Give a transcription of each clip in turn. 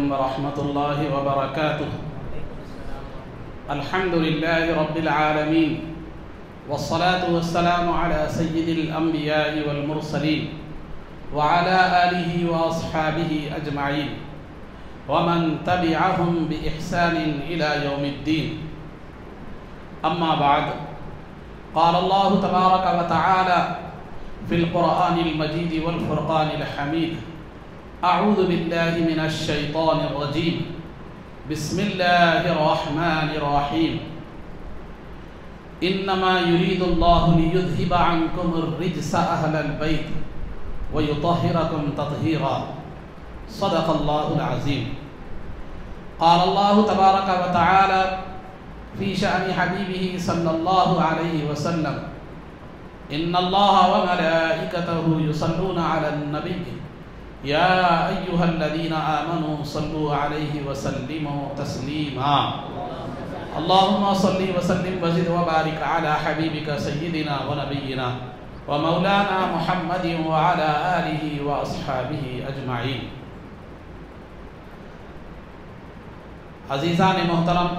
عليكم ورحمة الله وبركاته. الحمد لله رب العالمين، والصلاة والسلام على سيد الأنبياء والمرسلين وعلى آله وأصحابه أجمعين ومن تبعهم بإحسان إلى يوم الدين. أما بعد، قال الله تبارك وتعالى في القرآن المجيد والفرقان الحميد: أعوذ بالله من الشيطان الرجيم، بسم الله الرحمن الرحيم. إنما يريد الله ليذهب عنكم الرجس أهل البيت ويطهركم تطهيرا. صدق الله العظيم. قال الله تبارك وتعالى في شأن حبيبه صلى الله عليه وسلم: إن الله وملائكته يصلون على النبي يا أيها الذين آمنوا صلوا عليه وسلموا تسليما. اللهم صل وسلم وزد وبارك على حبيبك سيدنا ونبينا ومولانا محمد وعلى آله وأصحابه أجمعين. عزیزان محترم،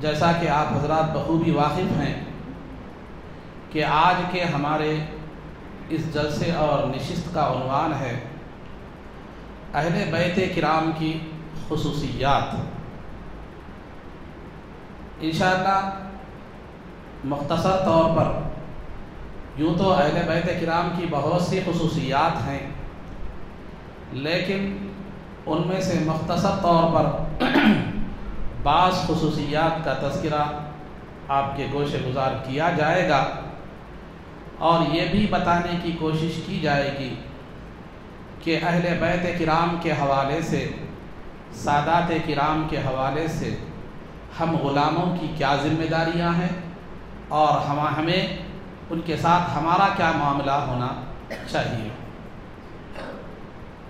جیسا کہ آپ حضرات بخوبی واقف ہیں کہ آج کے ہمارے اس جلسے اور نشست کا عنوان ہے اہل بیت کرام کی خصوصیات. انشاءاللہ مختصر طور پر یوں تو اہل بیت کرام کی بہت سی خصوصیات ہیں، لیکن ان میں سے مختصر طور پر بعض خصوصیات کا تذکرہ آپ کے گوش گزار کیا جائے گا، اور یہ بھی بتانے کی کوشش کی جائے گی کہ اہل بیت کرام کے حوالے سے، سادات کرام کے حوالے سے ہم غلاموں کی کیا ذمہ داریاں ہیں اور ہمیں ان کے ساتھ ہمارا کیا معاملہ ہونا چاہیے.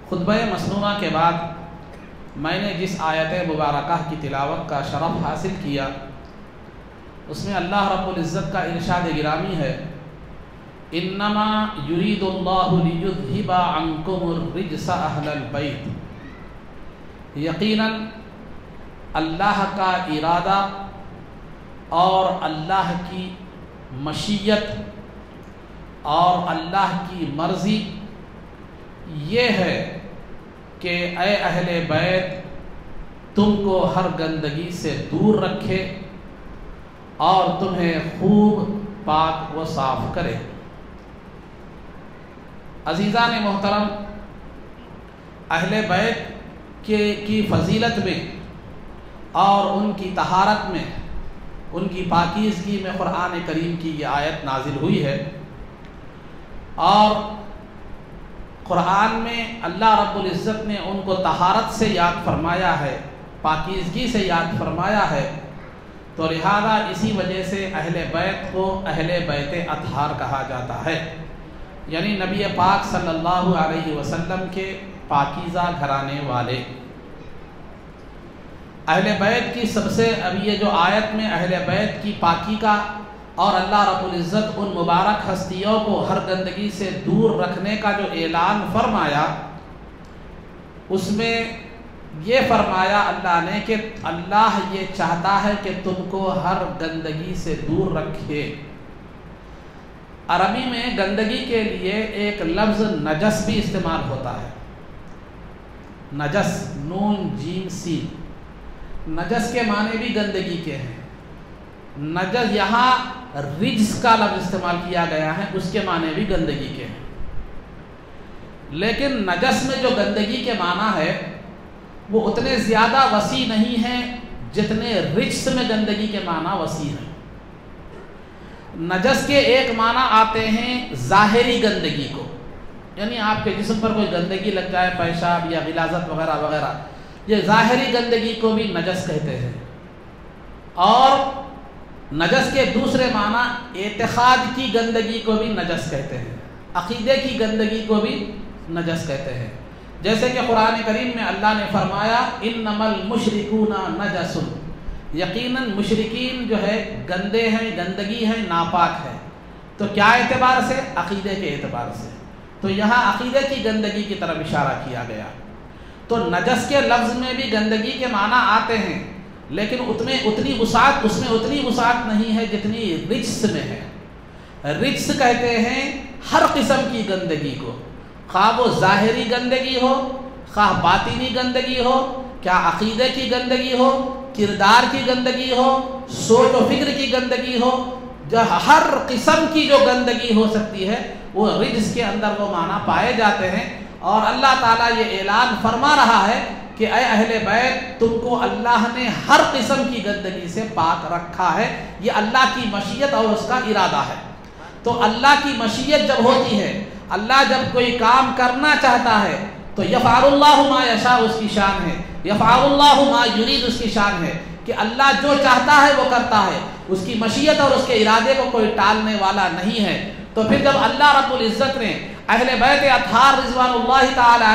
خطبہ مسنونہ کے بعد میں نے جس آیت مبارکہ کی تلاوت کا شرف حاصل کیا، اس میں اللہ رب العزت کا ارشاد گرامی ہے: انما یرید اللہ لیذہب عنکم الرجس اہل البیت. یقیناً اللہ کا ارادہ اور اللہ کی مشیت اور اللہ کی مرضی یہ ہے کہ اے اہل بیت تم کو ہر گندگی سے دور رکھے اور تمہیں خوب پاک و صاف کرے. عزیزان محترم، اہل بیت کی فضیلت میں اور ان کی طہارت میں، ان کی پاکیزگی میں قرآن کریم کی یہ آیت نازل ہوئی ہے، اور قرآن میں اللہ رب العزت نے ان کو طہارت سے یاد فرمایا ہے، پاکیزگی سے یاد فرمایا ہے، تو لہذا اسی وجہ سے اہل بیت کو اہل بیت اطہار کہا جاتا ہے، یعنی نبی پاک صلی اللہ علیہ وسلم کے پاکیزہ گھرانے والے. اہل بیت کی سب سے، اب یہ جو آیت میں اہل بیت کی پاکی کا اور اللہ رب العزت ان مبارک ہستیوں کو ہر گندگی سے دور رکھنے کا جو اعلان فرمایا، اس میں یہ فرمایا اللہ نے کہ اللہ یہ چاہتا ہے کہ تم کو ہر گندگی سے دور رکھے. عربی میں گندگی کے لیے ایک لفظ نجس بھی استعمال ہوتا ہے. نجس، نون جیم سین. نجس کے معنی بھی گندگی کے ہیں. نجس یہاں رجس کا لفظ استعمال کیا گیا ہے، اس کے معنی بھی گندگی کے ہیں، لیکن نجس میں جو گندگی کے معنی ہے وہ اتنے زیادہ وسیع نہیں ہیں جتنے رجس میں گندگی کے معنی وسیع ہیں. نجس کے ایک معنی آتے ہیں ظاہری گندگی کو، یعنی آپ کے جسم پر کوئی گندگی لگ جائے، پیشاب یا غلاظت وغیرہ وغیرہ، یہ ظاہری گندگی کو بھی نجس کہتے ہیں. اور نجس کے دوسرے معنی اعتقاد کی گندگی کو بھی نجس کہتے ہیں، عقیدے کی گندگی کو بھی نجس کہتے ہیں. جیسے کہ قرآن کریم میں اللہ نے فرمایا: انما المشرکون نجس. یقیناً مشرکین جو ہے گندے ہیں، گندگی ہے، ناپاک ہے. تو کیا اعتبار سے؟ عقیدے کے اعتبار سے. تو یہاں عقیدے کی گندگی کی طرف اشارہ کیا گیا. تو نجس کے لفظ میں بھی گندگی کے معنی آتے ہیں، لیکن اتنی وسعت نہیں ہے جتنی رجس میں ہے۔ رجس کہتے ہیں ہر قسم کی گندگی کو، خواہ وہ ظاہری گندگی ہو، خواہ باطنی گندگی ہو، کیا عقیدے کی گندگی ہو، کردار کی گندگی ہو، سوچ و فکر کی گندگی ہو، جو ہر قسم کی جو گندگی ہو سکتی ہے وہ رجس کے اندر وہ معنی پائے جاتے ہیں۔ اور اللہ تعالیٰ یہ اعلان فرما رہا ہے کہ اے اہل بیت، تم کو اللہ نے ہر قسم کی گندگی سے پاک رکھا ہے۔ یہ اللہ کی مشیت اور اس کا ارادہ ہے۔ تو اللہ کی مشیت جب ہوتی ہے، اللہ جب کوئی کام کرنا چاہتا ہے تو یفعل اللہ ما یشاء اس کی شان ہے، یفعل اللہ ما یرید اس کی شان ہے کہ اللہ جو چاہتا ہے وہ کرتا ہے، اس کی مشیت اور اس کے ارادے کو کوئی ٹالنے والا نہیں ہے۔ تو پھر جب اللہ رب العزت نے اہل بیت اطہار رضوان اللہ تعالی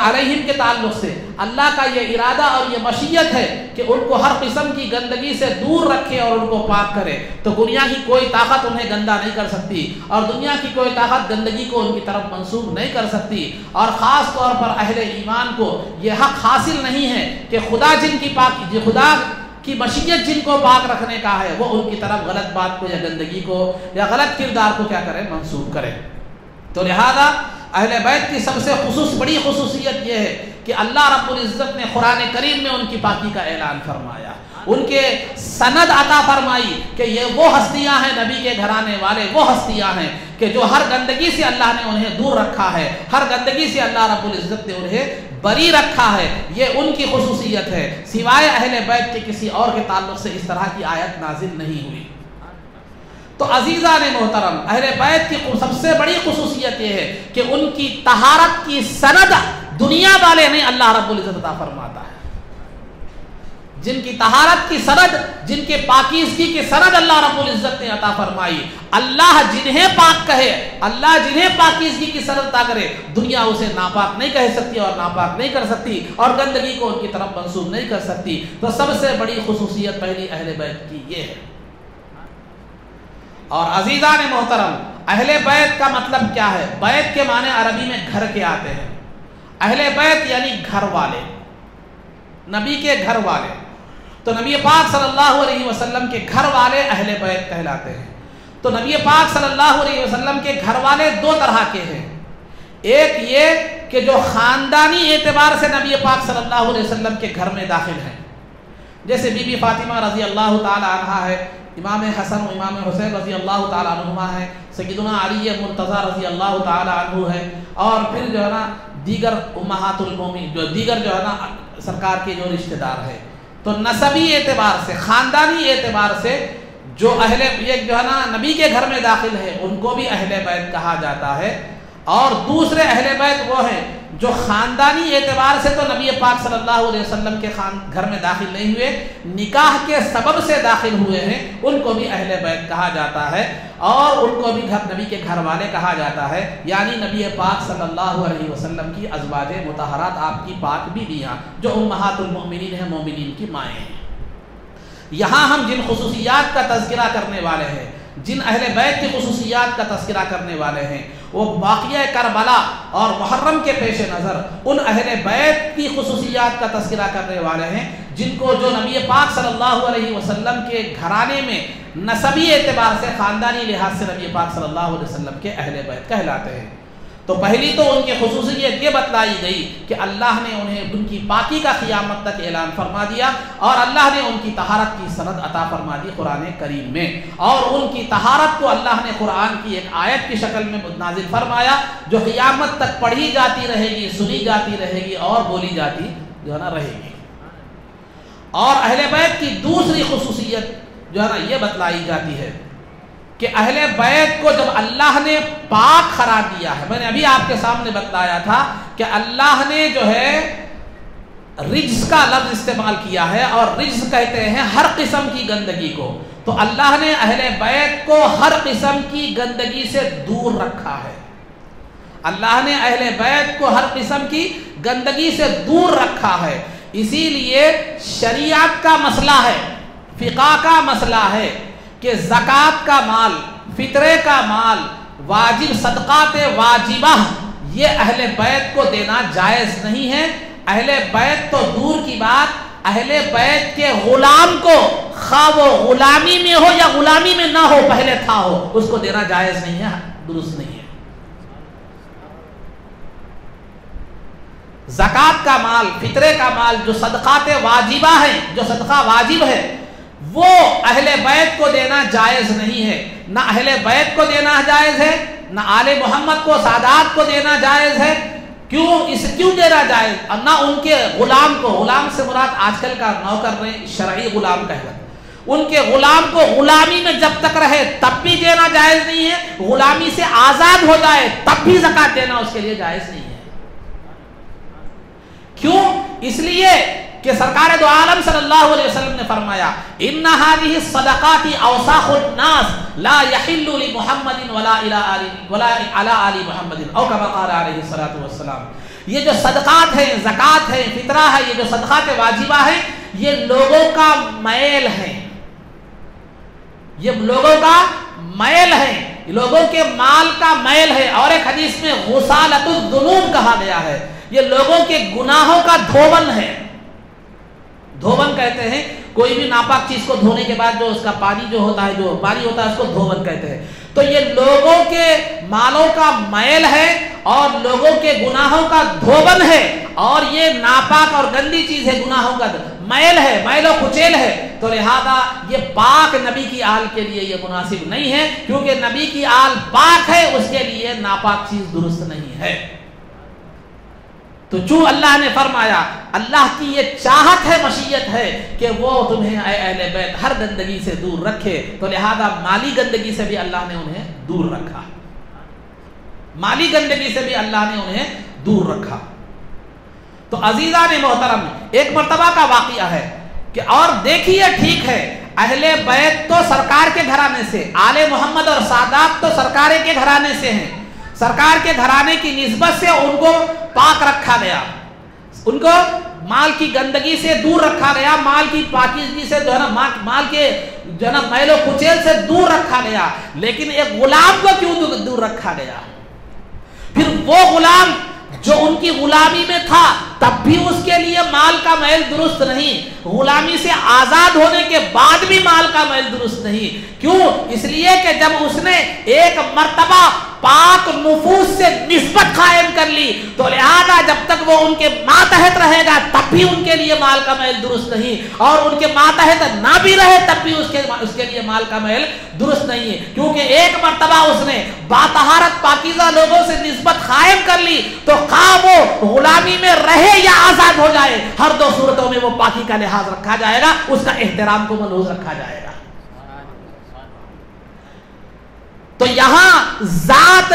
علیہم کے تعلق سے اللہ کا یہ ارادہ اور یہ مشیت ہے کہ ان کو ہر قسم کی گندگی سے دور رکھے اور ان کو پاک کرے، تو دنیا کی کوئی طاقت انہیں گندا نہیں کر سکتی، اور دنیا کی کوئی طاقت گندگی کو ان کی طرف منسوب نہیں کر سکتی۔ اور خاص طور پر اہل ایمان کو یہ حق حاصل نہیں ہے کہ خدا کی مشیت جن کو پاک رکھنے کا ہے وہ ان کی طرف غلط بات کو یا گندگی کو یا غلط کردار کو کیا کرے، منسوب کرے۔ تو لہذا اہل بیت کی سب سے بڑی خصوصیت یہ ہے کہ اللہ رب العزت نے قرآن کریم میں ان کی پاکی کا اعلان فرمایا، ان کے سند عطا فرمائی کہ یہ وہ ہستیاں ہیں، نبی کے گھرانے والے وہ ہستیاں ہیں کہ جو ہر گندگی سے اللہ نے انہیں دور رکھا ہے، ہر گندگی سے اللہ رب العزت نے انہیں بری رکھا ہے۔ یہ ان کی خصوصیت ہے، سوائے اہل بیت کے کسی اور کے تعلق سے اس طرح کی آیت نازل نہیں ہوئی۔ تو عزیزان محترم، اہل بیت کی سب سے بڑی خصوصیت یہ ہے کہ ان کی طہارت کی سند دنیا والے نہیں اللہ رب العزت عطا فرماتا ہے۔ جن کی طہارت کی سند، جن کے پاکیزگی کی سند اللہ رب العزت نے عطا فرمائی، اللہ جنہیں پاک کہے، اللہ جنہیں پاکیزگی کی سند عطا کرے، دنیا اسے ناپاک نہیں کہہ سکتی اور ناپاک نہیں کر سکتی اور گندگی کو ان کی طرف منسوب نہیں کر سکتی۔ تو سب سے بڑی خصوصیت پہلی اہل بیت کی یہ ہے۔ اور عزیزان محترم، اہل بیت کا مطلب کیا ہے؟ بیت کے معنی عربی میں گھر کے آتے ہیں۔ اہل بیت یعنی گھر والے، نبی کے گھر والے۔ تو نبی پاک صلی اللہ علیہ وسلم کے گھر والے اہل بیت کہلاتے ہیں۔ تو نبی پاک صلی اللہ علیہ وسلم کے گھر والے دو طرح کے ہیں۔ ایک یہ کہ جو خاندانی اعتبار سے نبی پاک صلی اللہ علیہ وسلم کے گھر میں داخل ہیں، جیسے بی بی فاطمہ رضی اللہ تعالی عنہا ہے، امام حسن و امام حسین رضی اللہ تعالی عنہما ہے، سیدنا علی مرتضی رضی اللہ تعالی عنہ ہے، اور پھر جو ہے نا دیگر امہات المومنین، جو دیگر جو ہے نا سرکار کے جو رشتہ دار ہیں۔ تو نسبی اعتبار سے، خاندانی اعتبار سے جو یہ جو ہے نا نبی کے گھر میں داخل ہے ان کو بھی اہل بیت کہا جاتا ہے۔ اور دوسرے اہل بیت وہ ہیں جو خاندانی اعتبار سے تو نبی پاک صلی اللہ علیہ وسلم کے گھر میں داخل نہیں ہوئے، نکاح کے سبب سے داخل ہوئے ہیں، ان کو بھی اہل بیت کہا جاتا ہے اور ان کو بھی نبی کے گھر والے کہا جاتا ہے، یعنی نبی پاک صلی اللہ علیہ وسلم کی ازواج مطہرات، آپ کی پاک بیویاں جو امہات المؤمنین ہیں، مومنین کی مائیں ہیں۔ یہاں ہم جن خصوصیات کا تذکرہ کرنے والے ہیں، جن اہل بیت کی خصوصیات کا تذکرہ کرنے والے ہیں، وہ واقعہ کربلا اور محرم کے پیش نظر ان اہل بیت کی خصوصیات کا تذکرہ کرنے والے ہیں جن کو جو نبی پاک صلی اللہ علیہ وسلم کے گھرانے میں نسبی اعتبار سے، خاندانی لحاظ سے نبی پاک صلی اللہ علیہ وسلم کے اہل بیت کہلاتے ہیں۔ تو پہلی تو ان کی خصوصیت یہ بتلائی گئی کہ اللہ نے انہیں ان کی پاکی کا قیامت تک اعلان فرما دیا، اور اللہ نے ان کی طہارت کی سند عطا فرما دی قرآن کریم میں، اور ان کی طہارت کو اللہ نے قرآن کی ایک آیت کی شکل میں نازل فرمایا جو قیامت تک پڑھی جاتی رہے گی، سنی جاتی رہے گی اور بولی جاتی جو ہے نا رہے گی۔ اور اہل بیت کی دوسری خصوصیت جو ہے نا یہ بتلائی جاتی ہے کہ اہل بیت کو جب اللہ نے پاک قرار دیا ہے، میں نے ابھی آپ کے سامنے بتلایا تھا کہ اللہ نے جو ہے رجس کا لفظ استعمال کیا ہے، اور رجس کہتے ہیں ہر قسم کی گندگی کو، تو اللہ نے اہل بیت کو ہر قسم کی گندگی سے دور رکھا ہے۔ اللہ نے اہل بیت کو ہر قسم کی گندگی سے دور رکھا ہے، اسی لیے شریعت کا مسئلہ ہے، فقہ کا مسئلہ ہے کہ زکوٰۃ کا مال، فطرے کا مال، واجب صدقات واجبہ، یہ اہل بیت کو دینا جائز نہیں ہے۔ اہل بیت تو دور کی بات، اہل بیت کے غلام کو، خواہ وہ غلامی میں ہو یا غلامی میں نہ ہو، پہلے تھا ہو، اس کو دینا جائز نہیں ہے، درست نہیں ہے۔ زکوٰۃ کا مال، فطرے کا مال، جو صدقات واجبہ ہیں، جو صدقہ واجب ہے، وہ اہل بیت کو دینا جائز نہیں ہے۔ نہ اہل بیت کو دینا جائز ہے، نہ آل محمد کو، سادات کو دینا جائز ہے۔ کیوں دینا جائز؟ اور نہ ان کے غلام کو، غلام سے مراد آج کل کا نوکر نہیں، شرعی غلام کہلاتا ہے، ان کے غلام کو غلامی میں جب تک رہے تب بھی دینا جائز نہیں ہے، غلامی سے آزاد ہو جائے تب بھی زکوٰۃ دینا اس کے لیے جائز نہیں ہے۔ کیوں؟ اس لیے کہ سرکار دو عالم صلی اللہ علیہ وسلم نے فرمایا ان هذه الصدقات اوساخ الناس لا يحل لمحمد ولا على آل محمد او كما قال علیہ الصلوۃ والسلام۔ یہ جو صدقات ہیں، زکوٰۃ ہے، فطرہ ہے، یہ جو صدقات واجبہ ہیں، یہ لوگوں کا میل ہے، یہ لوگوں کا میل ہے، لوگوں کے مال کا میل ہے۔ اور ایک حدیث میں غسالۃ الذنوب کہا گیا ہے، یہ لوگوں کے گناہوں کا دھوبن ہے۔ دھوبن کہتے ہیں کوئی بھی ناپاک چیز کو دھونے کے بعد جو اس کا پانی جو ہوتا ہے، جو پانی ہوتا ہے، اس کو دھوبن کہتے ہیں۔ تو یہ لوگوں کے مالوں کا میل ہے اور لوگوں کے گناہوں کا دھوبن ہے، اور یہ ناپاک اور گندی چیز ہے، گناہوں کا میل ہے، میل و کچیل ہے۔ تو لہذا یہ پاک نبی کی آل کے لیے یہ مناسب نہیں ہے، کیونکہ نبی کی آل پاک ہے، اس کے لیے ناپاک چیز درست نہیں ہے۔ تو جو اللہ نے فرمایا، اللہ کی یہ چاہت ہے، مشیت ہے کہ وہ تمہیں اے اہل بیت ہر گندگی سے دور رکھے، تو لہذا مالی گندگی سے بھی اللہ نے انہیں دور رکھا، مالی گندگی سے بھی اللہ نے انہیں دور رکھا۔ تو عزیزان محترم، ایک مرتبہ کا واقعہ ہے کہ اور دیکھیے، ٹھیک ہے اہل بیت تو سرکار کے گھرانے سے، آل محمد اور سادات تو سرکار کے گھرانے سے ہیں، سرکار کے گھرانے کی نسبت سے ان کو پاک رکھا گیا، ان کو مال کی گندگی سے دور رکھا گیا، مال کی پاکیزگی سے جو ہے نا، مال کے جو ہے نا میل و کچیل سے دور رکھا گیا۔ لیکن ایک غلام کو کیوں دور رکھا گیا؟ پھر وہ غلام جو ان کی غلامی میں تھا تب بھی اس کے لیے مال کا میل درست نہیں، غلامی سے آزاد ہونے کے بعد بھی مال کا میل درست نہیں۔ کیوں؟ اس لیے کہ جب اس نے ایک مرتبہ پاک نفوس سے نسبت قائم کر لی، تو لہذا جب تک وہ ان کے ماتحت رہے گا تب بھی ان کے لیے مال کا میل درست نہیں، اور ان کے ماتحت نہ بھی رہے تب بھی اس کے لیے مال کا میل درست نہیں ہے، کیونکہ ایک مرتبہ اس نے باطہارت پاکیزہ لوگوں سے نسبت قائم کر لی، تو خواہ وہ غلامی میں رہے یا آزاد ہو جائے، ہر دو صورتوں میں وہ پاکی کا لحاظ رکھا جائے گا، اس کا احترام کو ملحوظ رکھا جائے گا۔ تو یہاں ذات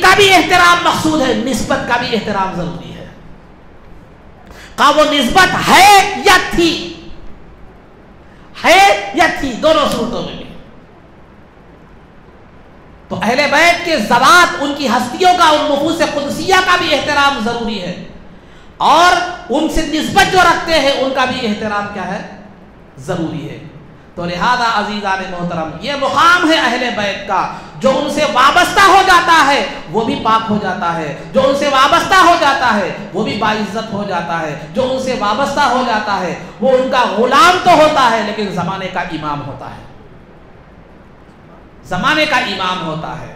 کا بھی احترام مقصود ہے، نسبت کا بھی احترام ضروری ہے، خواہ وہ نسبت ہے یا تھی، دونوں صورتوں میں بھی۔ تو اہل بیت کے ذوات، ان کی ہستیوں کا، ان نفوس قدسیہ کا بھی احترام ضروری ہے، اور ان سے نسبت جو رکھتے ہیں ان کا بھی احترام کیا ہے؟ ضروری ہے۔ تو لہذا عزیزان محترم، یہ مقام ہے اہل بیت کا، جو ان سے وابستہ ہو جاتا ہے وہ بھی پاک ہو جاتا ہے، جو ان سے وابستہ ہو جاتا ہے وہ بھی باعزت ہو جاتا ہے، جو ان سے وابستہ ہو جاتا ہے وہ ان کا غلام تو ہوتا ہے لیکن زمانے کا امام ہوتا ہے، زمانے کا امام ہوتا ہے،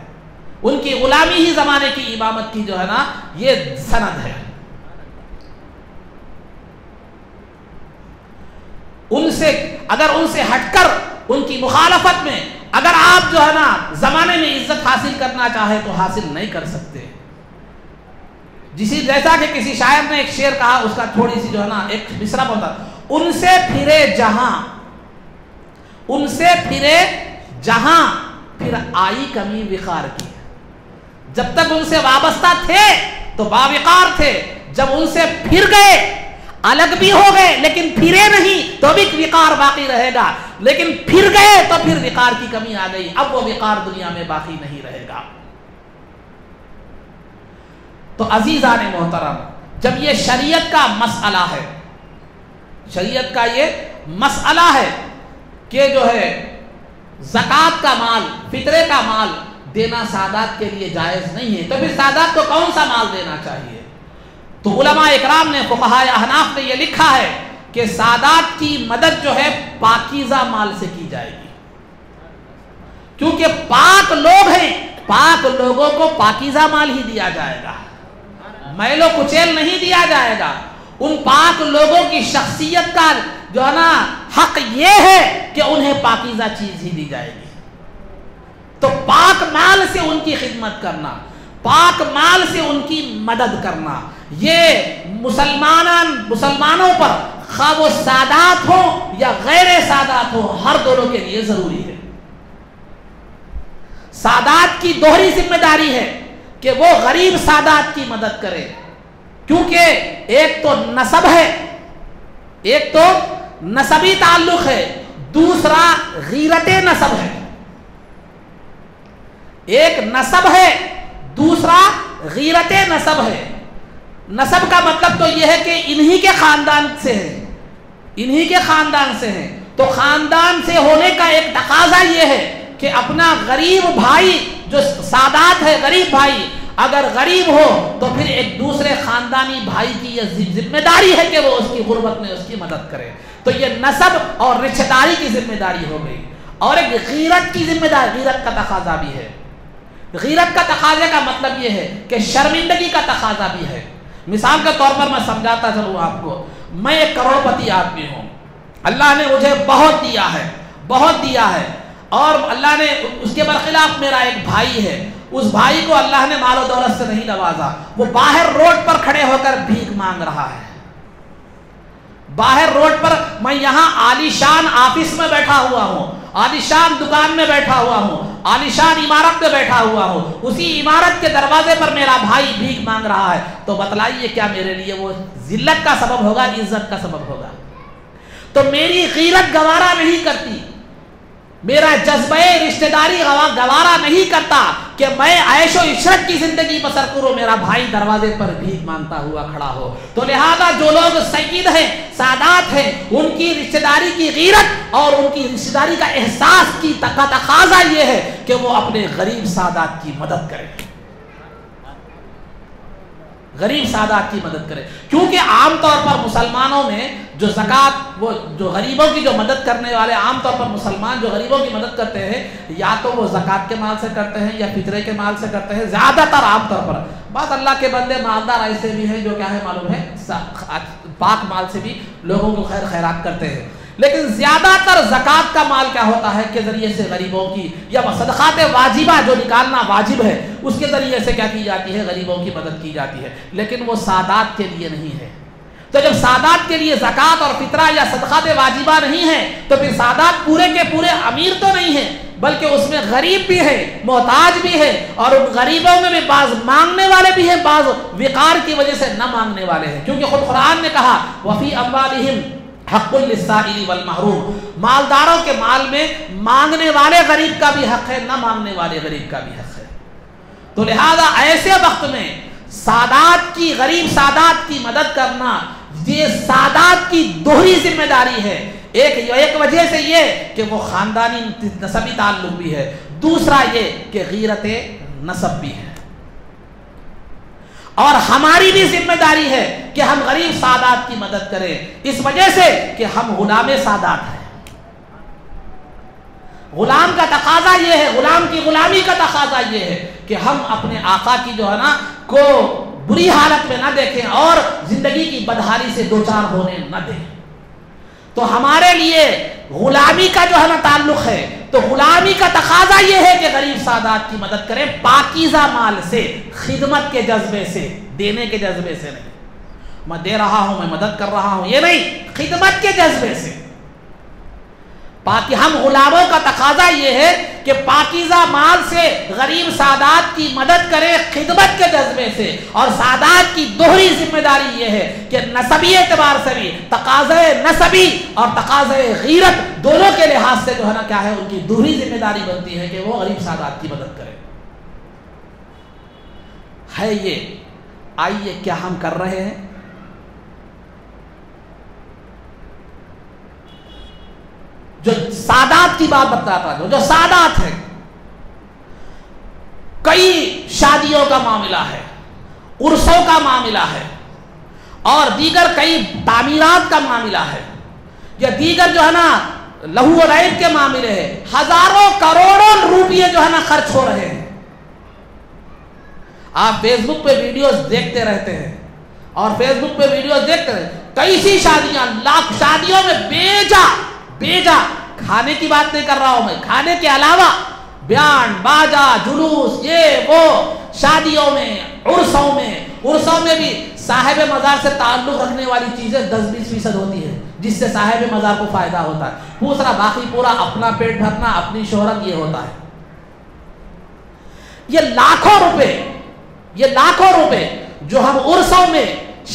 ان کی غلامی ہی زمانے کی امامت کی جو ہے نا یہ سند ہے۔ اگر ان سے ہٹ کر ان کی مخالفت میں اگر آپ جو ہے نا زمانے میں عزت حاصل کرنا چاہے تو حاصل نہیں کر سکتے۔ جیسا کہ کسی شاعر نے ایک شعر کہا، اس کا تھوڑی سی جو ہے نا ایک مصرع ہوتا، ان سے پھرے جہاں، ان سے پھرے جہاں، پھر آئی کمی وقار کی۔ جب تک ان سے وابستہ تھے تو باوقار تھے، جب ان سے پھر گئے، الگ بھی ہو گئے لیکن پھرے نہیں تو بھی وقار باقی رہے گا، لیکن پھر گئے تو پھر وقار کی کمی آ گئی، اب وہ وقار دنیا میں باقی نہیں رہے گا۔ تو عزیزان محترم، جب یہ شریعت کا مسئلہ ہے، شریعت کا یہ مسئلہ ہے کہ جو ہے زکوٰۃ کا مال، فطرے کا مال دینا سادات کے لیے جائز نہیں ہے، تو پھر سادات کو کون سا مال دینا چاہیے؟ تو علماء اکرام نے، فقہاء احناف نے یہ لکھا ہے کہ سادات کی مدد جو ہے پاکیزہ مال سے کی جائے گی، کیونکہ پاک لوگ ہیں، پاک لوگوں کو پاکیزہ مال ہی دیا جائے گا، میل و کچیل نہیں دیا جائے گا۔ ان پاک لوگوں کی شخصیت کا جو ہے نا حق یہ ہے کہ انہیں پاکیزہ چیز ہی دی جائے گی۔ تو پاک مال سے ان کی خدمت کرنا، پاک مال سے ان کی مدد کرنا، یہ مسلمانوں پر خواہ وہ سادات ہوں یا غیر سادات ہوں، ہر دونوں کے لیے ضروری ہے۔ سادات کی دوہری ذمہ داری ہے کہ وہ غریب سادات کی مدد کرے، کیونکہ ایک تو نسب ہے، ایک تو نسبی تعلق ہے، دوسرا غیرت نسب ہے۔ ایک نسب ہے، دوسرا غیرت نسب ہے۔ نسب کا مطلب تو یہ ہے کہ انہی کے خاندان سے ہیں، انہی کے خاندان سے ہیں، تو خاندان سے ہونے کا ایک تقاضا یہ ہے کہ اپنا غریب بھائی جو سادات ہے، غریب بھائی اگر غریب ہو تو پھر ایک دوسرے خاندانی بھائی کی یہ ذمہ داری ہے کہ وہ اس کی غربت میں اس کی مدد کرے۔ تو یہ نسب اور رشتہ داری کی ذمہ داری ہو گئی، اور ایک غیرت کی ذمہ داری، غیرت کا تقاضا بھی ہے۔ غیرت کا تقاضے کا مطلب یہ ہے کہ شرمندگی کا تقاضا بھی ہے۔ مثال کے طور پر میں سمجھاتا چلوں آپ کو، میں ایک کروڑ پتی آدمی ہوں، اللہ نے مجھے بہت دیا ہے، بہت دیا ہے، اور اللہ نے اس کے برخلاف میرا ایک بھائی ہے، اس بھائی کو اللہ نے مال و دولت سے نہیں نوازا، وہ باہر روڈ پر کھڑے ہو کر بھیک مانگ رہا ہے۔ باہر روڈ پر، میں یہاں عالی شان آفس میں بیٹھا ہوا ہوں، عالی شان دکان میں بیٹھا ہوا ہوں، عالی شان عمارت میں بیٹھا ہوا ہوں، اسی عمارت کے دروازے پر میرا بھائی بھیک مانگ رہا ہے، تو بتلائیے کیا میرے لیے وہ ذلت کا سبب ہوگا، عزت کا سبب ہوگا؟ تو میری غیرت گوارا نہیں کرتی، میرا جذبہ رشتہ داری گوارا نہیں کرتا کہ میں عیش و عشرت کی زندگی بسر کروں، میرا بھائی دروازے پر بھیک مانگتا ہوا کھڑا ہو۔ تو لہذا جو لوگ سید ہیں، سادات ہیں، ان کی رشتہ داری کی غیرت اور ان کی رشتہ داری کا احساس کی تقاضا یہ ہے کہ وہ اپنے غریب سادات کی مدد کریں، غریب سادات کی مدد کرے، کیونکہ عام طور پر مسلمانوں میں جو زکوٰۃ، وہ جو غریبوں کی جو مدد کرنے والے، عام طور پر مسلمان جو غریبوں کی مدد کرتے ہیں، یا تو وہ زکوٰۃ کے مال سے کرتے ہیں یا فطرے کے مال سے کرتے ہیں، زیادہ تر عام طور پر۔ بعض اللہ کے بندے مالدار ایسے بھی ہیں جو کیا ہے معلوم ہے، پاک مال سے بھی لوگوں کو خیر خیرات کرتے ہیں، لیکن زیادہ تر زکوٰۃ کا مال کیا ہوتا ہے کہ ذریعے سے غریبوں کی، یا صدقات واجبہ جو نکالنا واجب ہے اس کے ذریعے سے کیا کی جاتی ہے، غریبوں کی مدد کی جاتی ہے، لیکن وہ سادات کے لیے نہیں ہے۔ تو جب سادات کے لیے زکوٰۃ اور فطرہ یا صدقات واجبہ نہیں ہے تو پھر سادات پورے کے پورے امیر تو نہیں ہیں، بلکہ اس میں غریب بھی ہے، محتاج بھی ہے، اور ان غریبوں میں بھی بعض مانگنے والے بھی ہیں، بعض وقار کی وجہ سے نہ مانگنے والے ہیں، کیونکہ خود قرآن نے کہا وفی اموالہم حق للسائل والمحروم، مالداروں کے مال میں مانگنے والے غریب کا بھی حق ہے، نہ مانگنے والے غریب کا بھی حق ہے۔ تو لہذا ایسے وقت میں سادات کی، غریب سادات کی مدد کرنا، یہ سادات کی دوہری ذمہ داری ہے۔ ایک وجہ سے یہ کہ وہ خاندانی نسبی تعلق بھی ہے، دوسرا یہ کہ غیرت نسب بھی ہے، اور ہماری بھی ذمہ داری ہے کہ ہم غریب سادات کی مدد کریں، اس وجہ سے کہ ہم غلام سادات ہیں۔ غلام کا تقاضا یہ ہے، غلام کی غلامی کا تقاضا یہ ہے کہ ہم اپنے آقا کی جو ہے نا کو بری حالت میں نہ دیکھیں اور زندگی کی بدحالی سے دوچار ہونے نہ دیں۔ تو ہمارے لیے غلامی کا جو ہے نا تعلق ہے، تو غلامی کا تقاضا یہ ہے کہ غریب سادات کی مدد کریں، پاکیزہ مال سے، خدمت کے جذبے سے، دینے کے جذبے سے نہیں، میں دے رہا ہوں، میں مدد کر رہا ہوں، یہ نہیں، خدمت کے جذبے سے۔ ہم غلاموں کا تقاضا یہ ہے کہ پاکیزہ مال سے غریب سادات کی مدد کریں خدمت کے جذبے سے، اور سادات کی دوہری ذمہ داری یہ ہے کہ نسبی اعتبار سے بھی، تقاضے نسبی اور تقاضے غیرت دونوں کے لحاظ سے جو ہے نا کیا ہے، ان کی دوہری ذمہ داری بنتی ہے کہ وہ غریب سادات کی مدد کریں۔ ہے یہ، آئیے کیا ہم کر رہے ہیں؟ جو سادات کی بات بتاتا ہے، جو سادات ہیں، کئی شادیوں کا معاملہ ہے، عرسوں کا معاملہ ہے، اور دیگر کئی تعمیرات کا معاملہ ہے، یا دیگر جو ہے نا لہو و لعب کے معاملے ہیں، ہزاروں کروڑوں روپیے جو ہے نا خرچ ہو رہے ہیں۔ آپ فیس بک پہ ویڈیوز دیکھتے رہتے ہیں، اور فیس بک پہ ویڈیوز دیکھتے رہتے ہیں، کئی سی شادیاں، لاکھ شادیوں میں بیجا کھانے کی بات نہیں کر رہا ہوں میں، کھانے کے علاوہ بیان باجا جلوس یہ وہ، شادیوں میں عرسوں میں بھی صاحب مزار سے تعلق رکھنے والی چیزیں 10-20% ہوتی ہے، جس سے صاحب مزار کو فائدہ ہوتا ہے، دوسرا باقی پورا اپنا پیٹ بھرنا، اپنی شہرت، یہ ہوتا ہے۔ یہ لاکھوں روپے جو ہم عرسوں میں،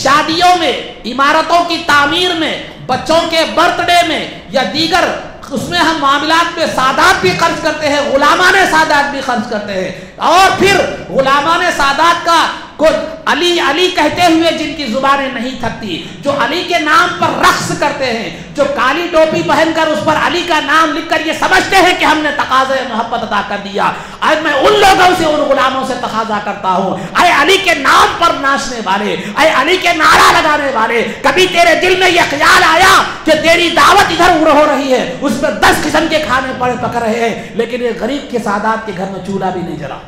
شادیوں میں، عمارتوں کی تعمیر میں، بچوں کے برتھ ڈے میں، یا دیگر اس میں ہم معاملات میں سادات بھی خرچ کرتے ہیں، غلامان سادات بھی خرچ کرتے ہیں، اور پھر غلامان سادات کا علی علی کہتے ہوئے جن کی زبانیں نہیں تھکتی، جو علی کے نام پر رقص کرتے ہیں، جو کالی ٹوپی پہن کر اس پر علی کا نام لکھ کر یہ سمجھتے ہیں کہ ہم نے تقاضۂ محبت ادا کر دیا۔ آج میں ان لوگوں سے، ان غلاموں سے تقاضا کرتا ہوں، اے علی کے نام پر ناچنے والے، اے علی کے نعرہ لگانے والے، کبھی تیرے دل میں یہ خیال آیا کہ تیری دعوت ادھر ہو رہی ہے، اس میں 10 قسم کے کھانے پک رہے ہیں، لیکن یہ غریب کے سادات کے گھر میں چولہا بھی نہیں جلا؟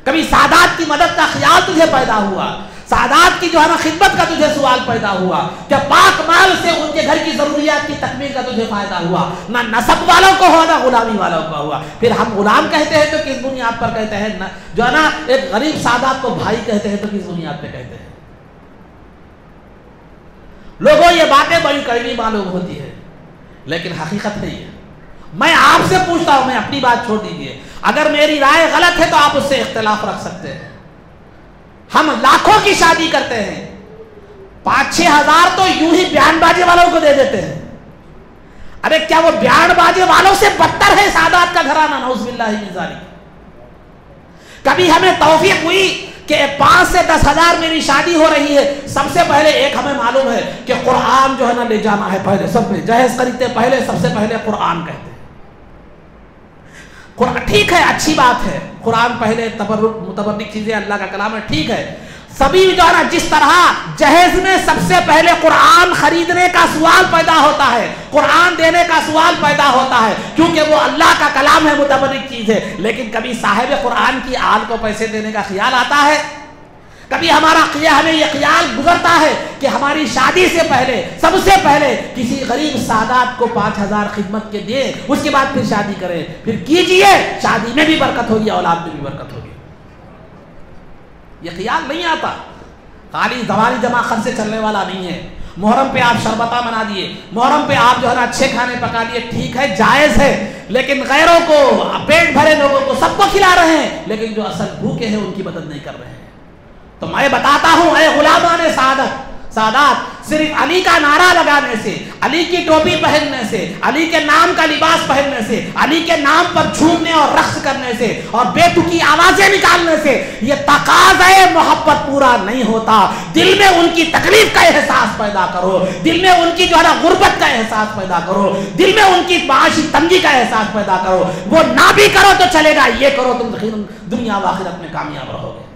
کبھی سادات کی مدد کا خیال تجھے پیدا ہوا؟ سادات کی جو ہے نا خدمت کا تجھے سوال پیدا ہوا؟ کیا پاک مال سے ان کے گھر کی ضروریات کی تکمیل کا تجھے فائدہ ہوا؟ نہ نسب والوں کو ہوا، نہ غلامی والوں کو ہوا۔ پھر ہم غلام کہتے ہیں تو کس بنیاد پر کہتے ہیں؟ جو ہے نا ایک غریب سادات کو بھائی کہتے ہیں تو کس بنیاد پہ کہتے ہیں؟ لوگوں یہ باتیں بڑی کڑوی معلوم ہوتی ہے، لیکن حقیقت نہیں ہے۔ میں آپ سے پوچھتا ہوں، میں اپنی بات چھوڑ دیجئے، اگر میری رائے غلط ہے تو آپ اس سے اختلاف رکھ سکتے ہیں۔ ہم لاکھوں کی شادی کرتے ہیں، 5-6 ہزار تو یوں ہی بیان باجے والوں کو دے دیتے ہیں۔ ارے کیا وہ بیان باجے والوں سے بدتر ہے سادات کا گھرانہ؟ نعوذ باللہ من ذالک۔ کبھی ہمیں توفیق ہوئی کہ 5 سے 10 ہزار میری شادی ہو رہی ہے، سب سے پہلے ایک ہمیں معلوم ہے کہ قرآن جو ہے نا لے جانا ہے، پہلے سب میں جہیز خریدتے پہلے سب سے پہلے قرآن کہتے ہیں۔ ٹھیک ہے، اچھی بات ہے، قرآن پہلے، متبرک چیزیں اللہ کا کلام ہے، ٹھیک ہے۔ سبھی جو ہے نا جس طرح جہیز میں سب سے پہلے قرآن خریدنے کا سوال پیدا ہوتا ہے، قرآن دینے کا سوال پیدا ہوتا ہے، کیونکہ وہ اللہ کا کلام ہے، متبرک چیز ہے، لیکن کبھی صاحب قرآن کی آل کو پیسے دینے کا خیال آتا ہے؟ کبھی ہمیں یہ خیال گزرتا ہے کہ ہماری شادی سے پہلے، سب سے پہلے کسی غریب سادات کو 5,000 خدمت کے دیں، اس کے بعد پھر شادی کریں؟ پھر کیجئے، شادی میں بھی برکت ہوگی، اولاد میں بھی برکت ہوگی۔ یہ خیال نہیں آتا۔ خالی زبانی جمع خرچ سے چلنے والا نہیں ہے۔ محرم پہ آپ شربتہ بنا دیے، محرم پہ آپ جو ہے نا اچھے کھانے پکا لیے، ٹھیک ہے، جائز ہے، لیکن غیروں کو، پیٹ بھرے لوگوں کو، سب کو کھلا رہے ہیں، لیکن جو اصل بھوکے ہیں ان کی مدد نہیں کر رہے ہیں۔ تو میں بتاتا ہوں، اے غلامان سادات، صرف علی کا نعرہ لگانے سے، علی کی ٹوپی پہننے سے، علی کے نام کا لباس پہننے سے، علی کے نام پر جھومنے اور رقص کرنے سے اور بے تکی آوازیں نکالنے سے یہ تقاضۂ محبت پورا نہیں ہوتا۔ دل میں ان کی تکلیف کا احساس پیدا کرو، دل میں ان کی جو ہے نا غربت کا احساس پیدا کرو، دل میں ان کی معاشی تنگی کا احساس پیدا کرو۔ وہ نہ بھی کرو تو چلے گا، یہ کرو تم دنیا و آخرت میں کامیاب رہو گے۔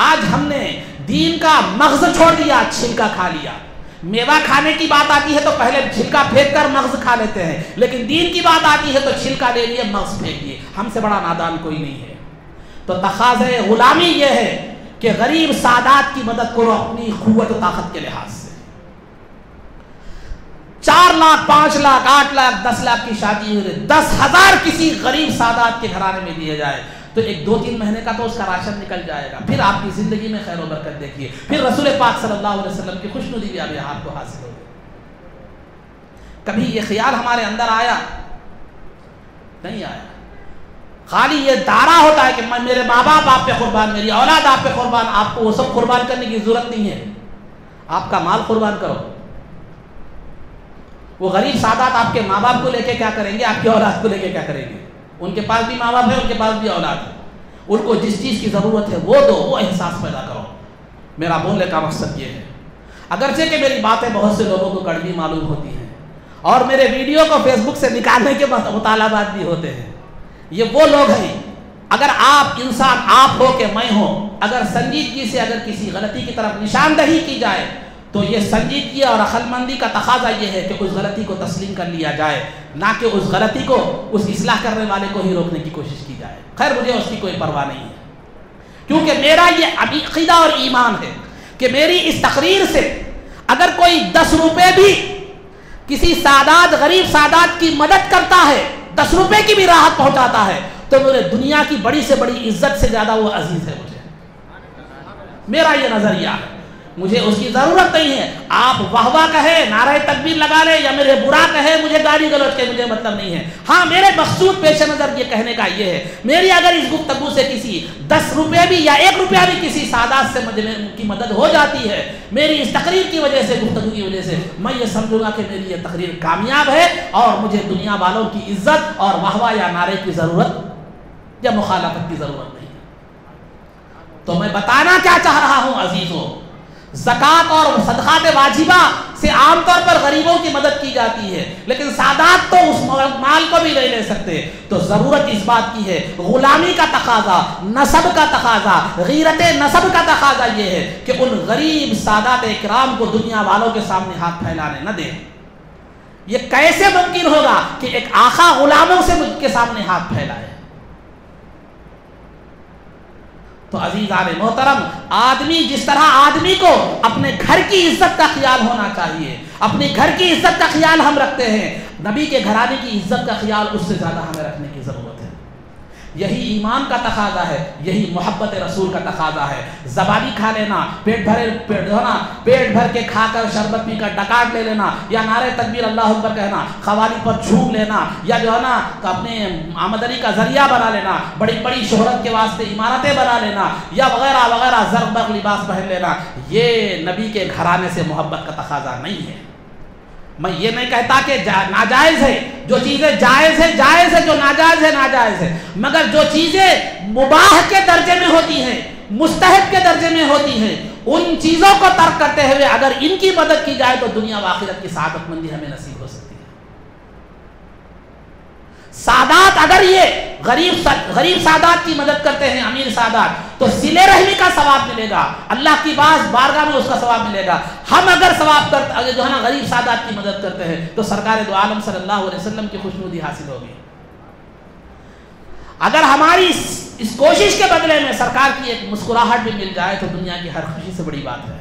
آج ہم نے دین کا مغز چھوڑ دیا، چھلکا کھا لیا۔ میوہ کھانے کی بات آتی ہے تو پہلے چھلکا پھینک کر مغز کھا لیتے ہیں، لیکن دین کی بات آتی ہے تو چھلکا لے لیے، مغز پھینک دیے۔ ہم سے بڑا نادان کوئی نہیں ہے۔ تو تقاضۂ غلامی یہ ہے کہ غریب سادات کی مدد کرو اپنی قوت و طاقت کے لحاظ سے۔ 4 لاکھ 5 لاکھ 8 لاکھ 10 لاکھ کی شادی ہو رہی، 10,000 کسی غریب سادات کے گھرانے میں دیے جائے تو 1-2-3 مہینے کا تو اس کا راشن نکل جائے گا۔ پھر آپ کی زندگی میں خیر و برکت دیکھیے، پھر رسول پاک صلی اللہ علیہ وسلم کی خوشنودی بھی آپ کو حاصل ہوگی۔ کبھی یہ خیال ہمارے اندر آیا؟ نہیں آیا۔ خالی یہ دعویٰ ہوتا ہے کہ میرے ماں باپ آپ پہ قربان، میری اولاد آپ پہ قربان، آپ کو وہ سب قربان کرنے کی ضرورت نہیں ہے، آپ کا مال قربان کرو۔ وہ غریب سادات آپ کے ماں باپ کو لے کے کیا کریں گے، آپ کی اولاد کو لے کے کیا کریں گے؟ ان کے پاس بھی ماں باپ ہے، ان کے پاس بھی اولاد ہے، ان کو جس چیز کی ضرورت ہے وہ دو، وہ احساس پیدا کرو۔ میرا بولنے کا مقصد یہ ہے، اگرچہ کہ میری باتیں بہت سے لوگوں کو کڑوی معلوم ہوتی ہیں اور میرے ویڈیو کو فیس بک سے نکالنے کے مطالبات بھی ہوتے ہیں. یہ وہ لوگ ہیں. اگر آپ انسان آپ ہو کہ میں ہوں, اگر سنجیدگی سے اگر کسی غلطی کی طرف نشاندہی کی جائے تو یہ سنجیدگی اور عقل مندی کا تقاضا یہ ہے کہ اس غلطی کو تسلیم کر لیا جائے, نہ کہ اس غلطی کو اس اصلاح کرنے والے کو ہی روکنے کی کوشش کی جائے. خیر مجھے اس کی کوئی پرواہ نہیں ہے, کیونکہ میرا یہ عقیدہ اور ایمان ہے کہ میری اس تقریر سے اگر کوئی 10 روپے بھی کسی سادات غریب سادات کی مدد کرتا ہے, 10 روپے کی بھی راحت پہنچاتا ہے, تو میرے دنیا کی بڑی سے بڑی عزت سے زیادہ وہ عزیز ہے مجھے. میرا یہ نظریہ ہے, مجھے اس کی ضرورت نہیں ہے. آپ واہ واہ کہے, نعرہ تکبیر لگا لے, یا میرے برا کہے, مجھے گالی گلوچ کے مجھے مطلب نہیں ہے. ہاں میرے مقصود پیش نظر یہ کہنے کا یہ ہے, میری اگر اس گفتگو سے کسی 10 روپے بھی یا 1 روپیہ بھی کسی سادات سے کی مدد ہو جاتی ہے, میری اس تقریر کی وجہ سے, گفتگو کی وجہ سے, میں یہ سمجھوں گا کہ میری یہ تقریر کامیاب ہے اور مجھے دنیا والوں کی عزت اور واہ واہ یا نعرے کی ضرورت یا مخالفت کی ضرورت نہیں. تو میں بتانا کیا چاہ رہا ہوں عزیزوں, زکوٰۃ اور صدقات واجبہ سے عام طور پر غریبوں کی مدد کی جاتی ہے, لیکن سادات تو اس مال کو بھی نہیں لے سکتے. تو ضرورت اس بات کی ہے, غلامی کا تقاضا, نسب کا تقاضا, غیرت نسب کا تقاضا یہ ہے کہ ان غریب سادات اکرام کو دنیا والوں کے سامنے ہاتھ پھیلانے نہ دیں. یہ کیسے ممکن ہوگا کہ ایک آقا غلاموں سے کے سامنے ہاتھ پھیلائے؟ تو عزیزان محترم, آدمی جس طرح آدمی کو اپنے گھر کی عزت کا خیال ہونا چاہیے, اپنے گھر کی عزت کا خیال ہم رکھتے ہیں, نبی کے گھرانے کی عزت کا خیال اس سے زیادہ ہمیں رکھنے کی ضرورت ہے. یہی ایمان کا تقاضا ہے, یہی محبت رسول کا تقاضا ہے. زبانی کھا لینا, پیٹ بھر کے کھا کر شربت پی کر ڈکاٹ لے لینا, یا نعرہ تکبیر اللہ اکبر کہنا, قوالی پر جھوم لینا, یا جو ہے نا اپنے آمدنی کا ذریعہ بنا لینا, بڑی بڑی شہرت کے واسطے عمارتیں بنا لینا, یا وغیرہ وغیرہ زرق برق لباس پہن لینا, یہ نبی کے گھرانے سے محبت کا تقاضا نہیں ہے. میں یہ نہیں کہتا کہ ناجائز ہے, جو چیزیں جائز ہے جائز ہے, جو ناجائز ہے ناجائز ہے, مگر جو چیزیں مباح کے درجے میں ہوتی ہیں, مستحب کے درجے میں ہوتی ہیں, ان چیزوں کو ترک کرتے ہوئے اگر ان کی مدد کی جائے تو دنیا و آخرت کی سعادت مندی ہمیں نصیب ہو سکتی ہے. سادات اگر یہ غریب سادات کی مدد کرتے ہیں, امیر سادات, تو صلہ رحمی کا ثواب ملے گا, اللہ کی بارگاہ میں اس کا ثواب ملے گا. ہم اگر ثواب کرتے, اگر جو ہے نا غریب سادات کی مدد کرتے ہیں, تو سرکار دو عالم صلی اللہ علیہ وسلم کی خوشنودی حاصل ہوگی. اگر ہماری اس کوشش کے بدلے میں سرکار کی ایک مسکراہٹ بھی مل جائے تو دنیا کی ہر خوشی سے بڑی بات ہے.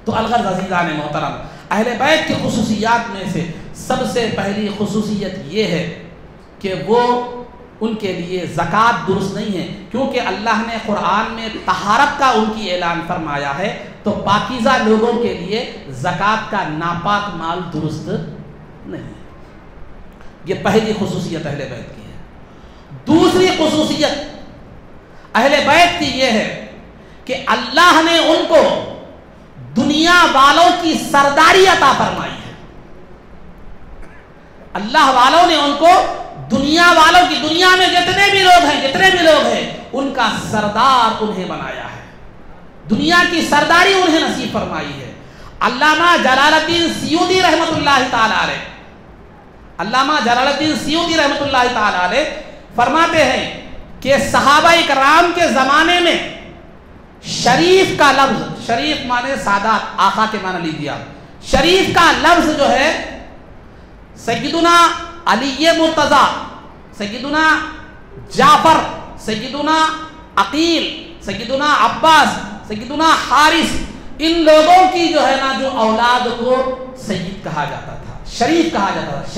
تو الغرض عزیزان محترم, اہل بیت کی خصوصیات میں سے سب سے پہلی خصوصیت یہ ہے کہ وہ ان کے لیے زکوٰۃ درست نہیں ہے, کیونکہ اللہ نے قرآن میں طہارت کا ان کی اعلان فرمایا ہے, تو پاکیزہ لوگوں کے لیے زکوٰۃ کا ناپاک مال درست نہیں. یہ پہلی خصوصیت اہل بیت کی ہے. دوسری خصوصیت اہل بیت کی یہ ہے کہ اللہ نے ان کو دنیا والوں کی سرداری عطا فرمائی ہے. اللہ والوں نے ان کو دنیا والوں کی, دنیا میں جتنے بھی لوگ ہیں ان کا سردار انہیں بنایا ہے, دنیا کی سرداری انہیں نصیب فرمائی ہے. علامہ جلال الدین سیوطی رحمۃ اللہ تعالی علیہ, علامہ جلال الدین سیوطی رحمۃ اللہ تعالی علیہ فرماتے ہیں کہ صحابہ کرام کے زمانے میں شریف کا لفظ, شریف مانے سادات, آقا کے معنی لیجیے آپ, شریف کا لفظ جو ہے سیدنا علی مرتضی, سیدنا جعفر, سیدنا عقیل, سیدنا عباس, سیدنا حارث, ان لوگوں کی جو ہے نا جو اولاد کو سید کہا جاتا تھا, شریف کہا جاتا تھا.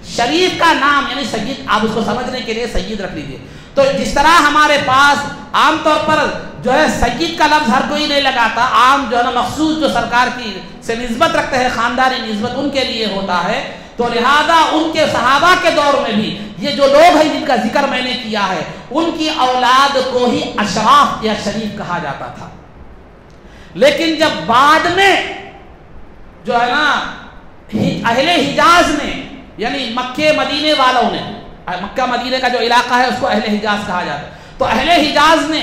شریف کا نام یعنی سید, آپ اس کو سمجھنے کے لیے سید رکھ لیجیے. تو جس طرح ہمارے پاس عام طور پر جو ہے سید کا لفظ ہر کوئی نہیں لگاتا, عام جو ہے نا مخصوص جو سرکار کی سے نسبت رکھتے ہیں, خاندانی نسبت ان کے لیے ہوتا ہے, تو لہذا ان کے صحابہ کے دور میں بھی یہ جو لوگ ہیں جن کا ذکر میں نے کیا ہے, ان کی اولاد کو ہی اشراف یا شریف کہا جاتا تھا. لیکن جب بعد میں جو ہے نا اہل حجاز نے, یعنی مکہ مدینے والوں نے, مکہ مدینے کا جو علاقہ ہے اس کو اہل حجاز کہا جاتا ہے, تو اہل حجاز نے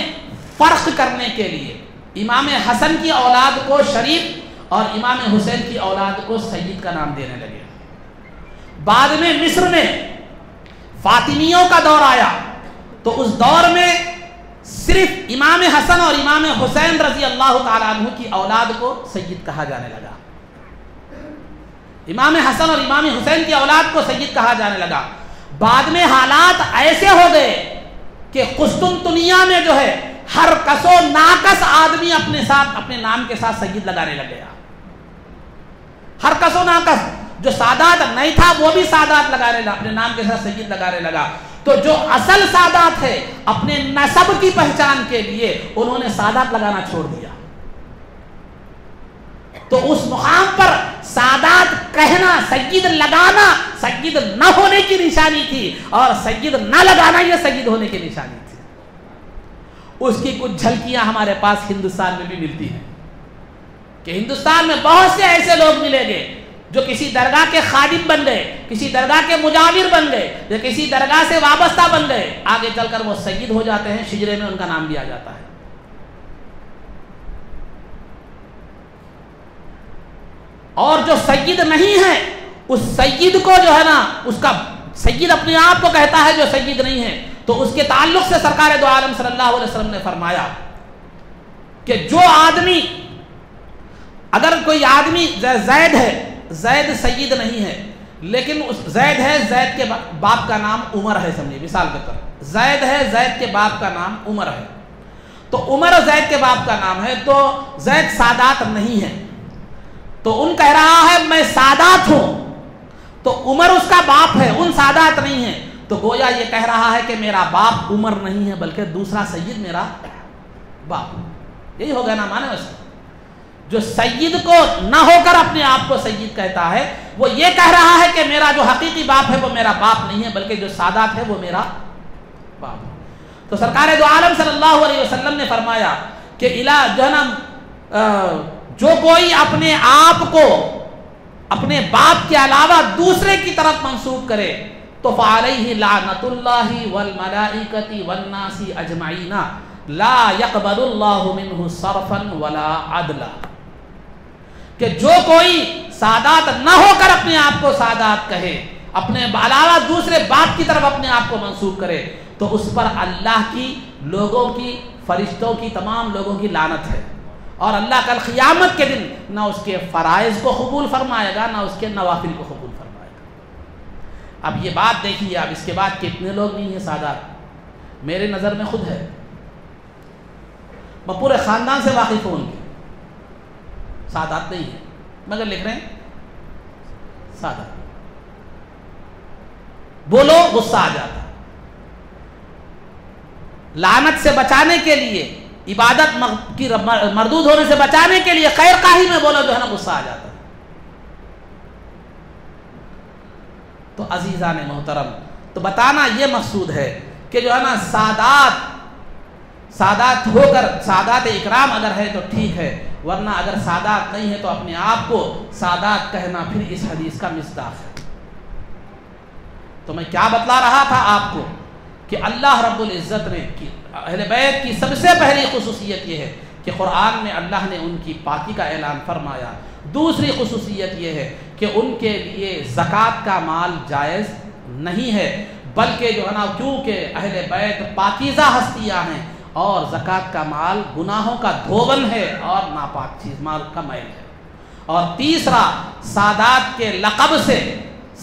فرق کرنے کے لیے امام حسن کی اولاد کو شریف اور امام حسین کی اولاد کو سید کا نام دینے لگے۔ بعد میں مصر میں فاطمیوں کا دور آیا تو اس دور میں صرف امام حسن اور امام حسین رضی اللہ تعالیٰ عنہ کی اولاد کو سید کہا جانے لگا۔ امام حسن اور امام حسین کی اولاد کو سید کہا جانے لگا۔ بعد میں حالات ایسے ہو گئے کہ قسطنطنیہ میں جو ہے ہر کس و ناکس آدمی اپنے نام کے ساتھ سید لگانے لگ گیا۔ ہر کس و ناکس جو سادات نہیں تھا وہ بھی سادات لگانے لگا، اپنے نام کے ساتھ سید لگانے لگا۔ تو جو اصل سادات ہے اپنے نسب کی پہچان کے لیے انہوں نے سادات لگانا چھوڑ دیا۔ تو اس مقام پر سادات کہنا، سید لگانا سید نہ ہونے کی نشانی تھی، اور سید نہ لگانا یہ سید ہونے کی نشانی تھی۔ اس کی کچھ جھلکیاں ہمارے پاس ہندوستان میں بھی ملتی ہیں کہ ہندوستان میں بہت سے ایسے لوگ ملیں گے جو کسی درگاہ کے خادم بن گئے، کسی درگاہ کے مجاور بن گئے، یا کسی درگاہ سے وابستہ بن گئے، آگے چل کر وہ سید ہو جاتے ہیں، شجرے میں ان کا نام بھی آ جاتا ہے۔ اور جو سید نہیں ہے اس سید کو جو ہے نا، اس کا سید اپنے آپ کو کہتا ہے جو سید نہیں ہے، تو اس کے تعلق سے سرکار دو عالم صلی اللہ علیہ وسلم نے فرمایا کہ جو آدمی، اگر کوئی آدمی زید ہے، زید سید نہیں ہے لیکن زید ہے، زید کے باپ کا نام عمر ہے، سمجھے مثال کے طور، زید ہے، زید کے باپ کا نام عمر ہے، تو عمر اور زید کے باپ کا نام ہے، تو زید سادات نہیں ہے، تو ان کہہ رہا ہے میں سادات ہوں، تو عمر اس کا باپ ہے، ان سادات نہیں ہے، تو گویا یہ کہہ رہا ہے کہ میرا باپ عمر نہیں ہے بلکہ دوسرا سید میرا باپ۔ یہی ہو گیا نا مانے ویسے۔ جو سید کو نہ ہو کر اپنے آپ کو سید کہتا ہے وہ یہ کہہ رہا ہے کہ میرا جو حقیقی باپ ہے وہ میرا باپ نہیں ہے بلکہ جو سادات ہے وہ میرا باپ ہے۔ تو سرکار دو عالم صلی اللہ علیہ وسلم نے فرمایا کہ جو ہے نا، جو کوئی اپنے آپ کو اپنے باپ کے علاوہ دوسرے کی طرف منسوب کرے تو فعلیہ لعنت اللہ والملائکۃ والناس اجمعین لا يقبل اللہ منہ صرفا ولا عدلا، کہ جو کوئی سادات نہ ہو کر اپنے آپ کو سادات کہے، اپنے علاوہ دوسرے باپ کی طرف اپنے آپ کو منسوب کرے، تو اس پر اللہ کی، لوگوں کی، فرشتوں کی، تمام لوگوں کی لعنت ہے، اور اللہ کل قیامت کے دن نہ اس کے فرائض کو قبول فرمائے گا نہ اس کے نوافل کو قبول فرمائے گا۔ اب یہ بات دیکھیے، اب اس کے بعد کتنے لوگ نہیں ہیں سادات؟ میرے نظر میں خود ہے، میں پورے خاندان سے واقف ہوں، ان کے سادات نہیں ہے مگر لکھ رہے ہیں سادات، بولو غصہ آ جاتا۔ لعنت سے بچانے کے لیے، عبادت کی مردود ہونے سے بچانے کے لیے خیر خواہی میں بولو جو ہے نا غصہ آ جاتا۔ تو عزیزان محترم، تو بتانا یہ مقصود ہے کہ جو ہے نا سادات ہو کر، سادات اکرام اگر ہے تو ٹھیک ہے، ورنہ اگر سادات نہیں ہے تو اپنے آپ کو سادات کہنا پھر اس حدیث کا مصداق ہے۔ تو میں کیا بتلا رہا تھا آپ کو کہ اللہ رب العزت نے اہل بیت کی سب سے پہلی خصوصیت یہ ہے کہ قرآن میں اللہ نے ان کی پاکی کا اعلان فرمایا۔ دوسری خصوصیت یہ ہے کہ ان کے لیے زکوٰۃ کا مال جائز نہیں ہے، بلکہ جو ہے نا، کیونکہ اہل بیت پاکیزہ ہستیاں ہیں اور زکوٰۃ کا مال گناہوں کا دھوبن ہے اور ناپاک چیز مال کا میل ہے۔ اور تیسرا، سادات کے لقب سے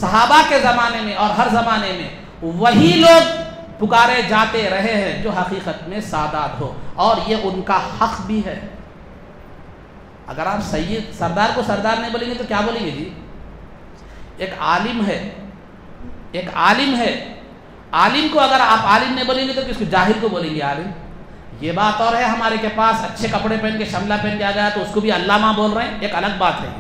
صحابہ کے زمانے میں اور ہر زمانے میں وہی لوگ پکارے جاتے رہے ہیں جو حقیقت میں سادات ہو، اور یہ ان کا حق بھی ہے۔ اگر آپ سید سردار کو سردار نہیں بولیں گے تو کیا بولیں گے جی؟ ایک عالم ہے، ایک عالم ہے، عالم کو اگر آپ عالم نہیں بولیں گے تو کس کو؟ جاہل کو بولیں گے عالم۔ یہ بات اور ہے ہمارے کے پاس اچھے کپڑے پہن کے شملہ پہن کے آ گیا تو اس کو بھی علامہ بول رہے ہیں، ایک الگ بات ہے۔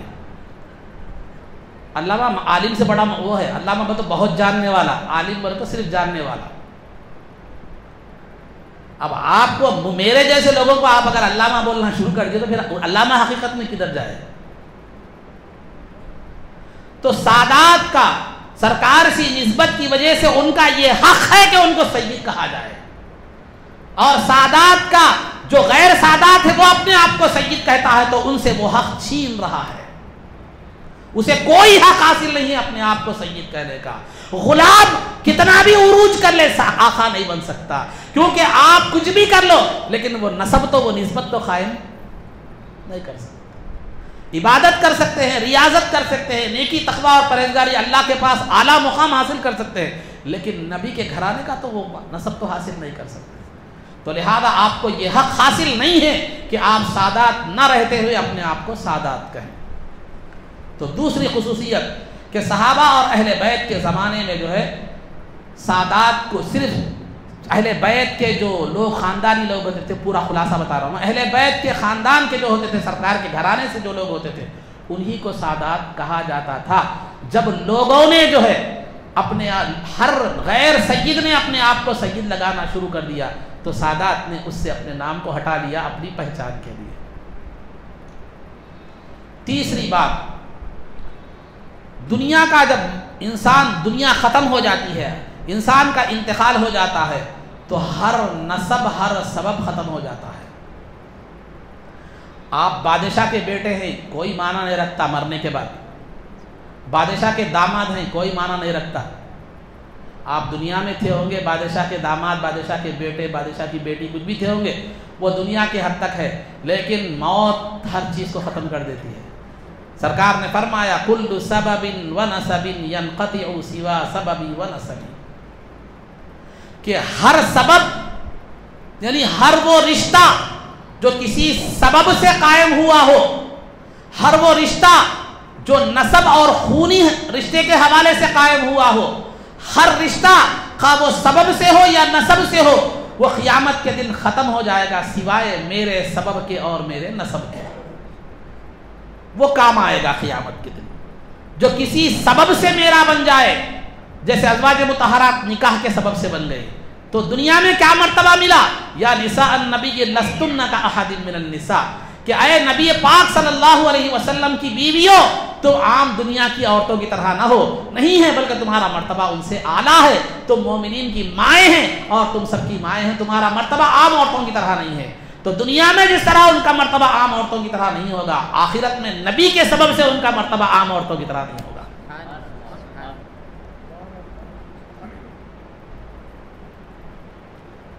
علامہ عالم سے بڑا وہ ہے، علامہ بولے تو بہت جاننے والا، عالم بولے تو صرف جاننے والا۔ اب آپ کو، میرے جیسے لوگوں کو آپ اگر علامہ بولنا شروع کر دیں تو پھر علامہ حقیقت میں کدھر جائے؟ تو سادات کا سرکار سی نسبت کی وجہ سے ان کا یہ حق ہے کہ ان کو سید کہا جائے، اور سادات کا جو غیر سادات ہے وہ اپنے آپ کو سید کہتا ہے تو ان سے وہ حق چھین رہا ہے. اسے کوئی حق حاصل نہیں ہے اپنے آپ کو سید کہنے کا. غلام کتنا بھی عروج کر لے آقا نہیں بن سکتا, کیونکہ آپ کچھ بھی کر لو لیکن وہ نسب تو وہ نسبت تو قائم نہیں کر سکتے. عبادت کر سکتے ہیں, ریاضت کر سکتے ہیں, نیکی تقوی اور پرہیزگاری اللہ کے پاس اعلیٰ مقام حاصل کر سکتے ہیں, لیکن نبی کے گھرانے کا تو وہ نسب تو حاصل نہیں کر سکتے. تو لہذا آپ کو یہ حق حاصل نہیں ہے کہ آپ سادات نہ رہتے ہوئے اپنے آپ کو سادات کہیں. تو دوسری خصوصیت کہ صحابہ اور اہل بیت کے زمانے میں جو ہے سادات کو صرف اہل بیت کے جو لوگ خاندانی لوگ ہوتے تھے, پورا خلاصہ بتا رہا ہوں, اہل بیت کے خاندان کے جو ہوتے تھے, سرکار کے گھرانے سے جو لوگ ہوتے تھے, انہی کو سادات کہا جاتا تھا. جب لوگوں نے جو ہے اپنے ہر غیر سید نے اپنے آپ کو سید لگانا شروع کر دیا تو سادات نے اس سے اپنے نام کو ہٹا لیا اپنی پہچان کے لیے. تیسری بات, دنیا کا جب دنیا ختم ہو جاتی ہے, انسان کا انتقال ہو جاتا ہے تو ہر نسب ہر سبب ختم ہو جاتا ہے. آپ بادشاہ کے بیٹے ہیں, کوئی معنی نہیں رکھتا مرنے کے بعد. بادشاہ کے داماد ہیں, کوئی معنی نہیں رکھتا. آپ دنیا میں تھے ہوں گے, بادشاہ کے داماد, بادشاہ کے بیٹے, بادشاہ کی بیٹی کچھ بھی تھے ہوں گے, وہ دنیا کے حد تک ہے, لیکن موت ہر چیز کو ختم کر دیتی ہے. سرکار نے فرمایا کل سبب و نسب ينقطع سوا سبب و نسب, کہ ہر سبب یعنی ہر وہ رشتہ جو کسی سبب سے قائم ہوا ہو, ہر وہ رشتہ جو نسب اور خونی رشتے کے حوالے سے قائم ہوا ہو, ہر رشتہ خواہ وہ سبب سے ہو یا نسب سے ہو, وہ قیامت کے دن ختم ہو جائے گا سوائے میرے سبب کے اور میرے نسب کے. وہ کام آئے گا قیامت کے دن جو کسی سبب سے میرا بن جائے, جیسے ازواج مطہرات نکاح کے سبب سے بن گئے. تو دنیا میں کیا مرتبہ ملا, یا نساء النبی لستن کاحد من النساء, کہ اے نبی پاک صلی اللہ علیہ وسلم کی بیویوں تم عام دنیا کی عورتوں کی طرح نہ ہو, نہیں ہے بلکہ تمہارا مرتبہ ان سے اعلیٰ ہے. تم مومنین کی مائیں ہیں اور تم سب کی مائیں ہیں, تمہارا مرتبہ عام عورتوں کی طرح نہیں ہے. تو دنیا میں جس طرح ان کا مرتبہ عام عورتوں کی طرح نہیں ہوگا, آخرت میں نبی کے سبب سے ان کا مرتبہ عام عورتوں کی طرح نہیں ہوگا.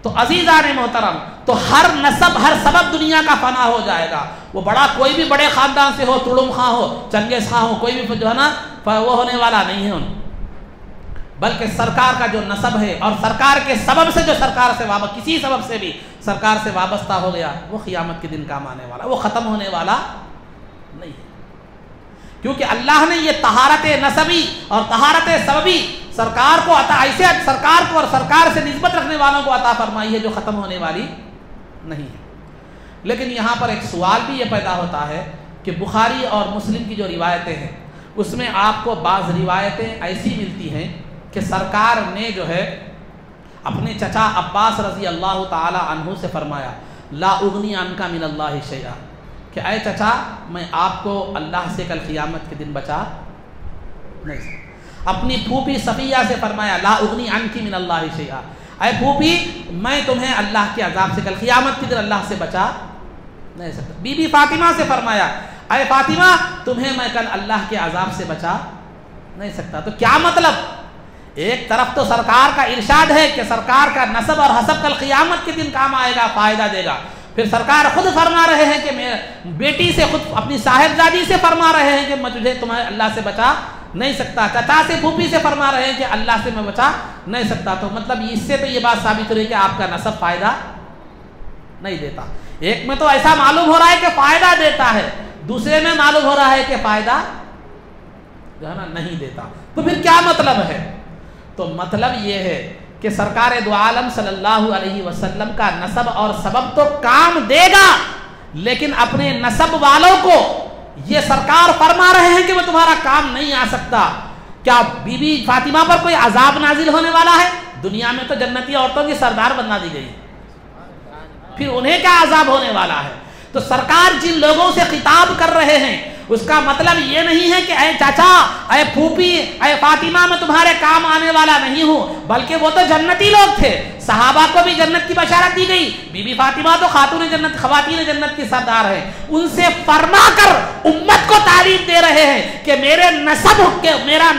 تو عزیزان محترم, تو ہر نسب ہر سبب دنیا کا فنا ہو جائے گا. وہ بڑا کوئی بھی بڑے خاندان سے ہو, تڑم خاں ہو, چنگیز خاں ہو, کوئی بھی جو ہے نا وہ ہونے والا نہیں ہے ان, بلکہ سرکار کا جو نسب ہے اور سرکار کے سبب سے جو سرکار سے وابستہ, کسی سبب سے بھی سرکار سے وابستہ ہو گیا, وہ قیامت کے دن کام آنے والا, وہ ختم ہونے والا نہیں ہے. کیونکہ اللہ نے یہ طہارت نسبی اور طہارت سببی سرکار کو عطا, ایسے سرکار کو اور سرکار سے نسبت رکھنے والوں کو عطا فرمائی ہے جو ختم ہونے والی نہیں ہے. لیکن یہاں پر ایک سوال بھی یہ پیدا ہوتا ہے کہ بخاری اور مسلم کی جو روایتیں ہیں اس میں آپ کو بعض روایتیں ایسی ملتی ہیں کہ سرکار نے جو ہے اپنے چچا عباس رضی اللہ تعالی عنہ سے فرمایا لا اغنی عنک من اللہ شیئا, کہ اے چچا میں آپ کو اللہ سے کل قیامت کے دن بچا نہیں سکتا. اپنی پھوپھی صفیہ سے فرمایا لا اغنی عنک من اللہ شیئا, اے پھوپھی میں تمہیں اللہ کے عذاب سے کل قیامت کے دن اللہ سے بچا نہیں سکتا. بی بی فاطمہ سے فرمایا اے فاطمہ تمہیں میں کل اللہ کے عذاب سے بچا نہیں سکتا. تو کیا مطلب, ایک طرف تو سرکار کا ارشاد ہے کہ سرکار کا نسب اور حسب کل قیامت کے دن کام آئے گا, فائدہ دے گا. پھر سرکار خود فرما رہے ہیں کہ میں بیٹی سے, خود اپنی صاحبزادی سے فرما رہے ہیں کہ میں تجھے تمہیں اللہ سے بچا نہیں سکتا. چچا سے پھوپھی سے فرما رہے ہیں کہ اللہ سے میں بچا نہیں سکتا. تو مطلب اس سے تو یہ بات ثابت ہو رہی ہے کہ آپ کا نسب فائدہ نہیں دیتا. ایک میں تو ایسا معلوم ہو رہا ہے کہ فائدہ دیتا ہے, دوسرے میں معلوم ہو رہا ہے کہ فائدہ جو ہے نا نہیں دیتا. تو پھر کیا مطلب ہے, تو مطلب یہ ہے کہ سرکار دو عالم صلی اللہ علیہ وسلم کا نسب اور سبب تو کام دے گا, لیکن اپنے نسب والوں کو یہ سرکار فرما رہے ہیں کہ وہ تمہارا کام نہیں آ سکتا. کیا بی بی فاطمہ پر کوئی عذاب نازل ہونے والا ہے؟ دنیا میں تو جنتی عورتوں کی سردار بنا دی گئی, پھر انہیں کیا عذاب ہونے والا ہے؟ تو سرکار جن لوگوں سے خطاب کر رہے ہیں اس کا مطلب یہ نہیں ہے کہ اے چاچا, اے پھوپھی, اے فاطمہ میں تمہارے کام آنے والا نہیں ہوں, بلکہ وہ تو جنتی لوگ تھے. صحابہ کو بھی جنت کی بشارت دی گئی. بی بی فاطمہ تو خواتین جنت کی سردار ہیں. ان سے فرما کر امت کو تعلیم دے رہے ہیں کہ میرا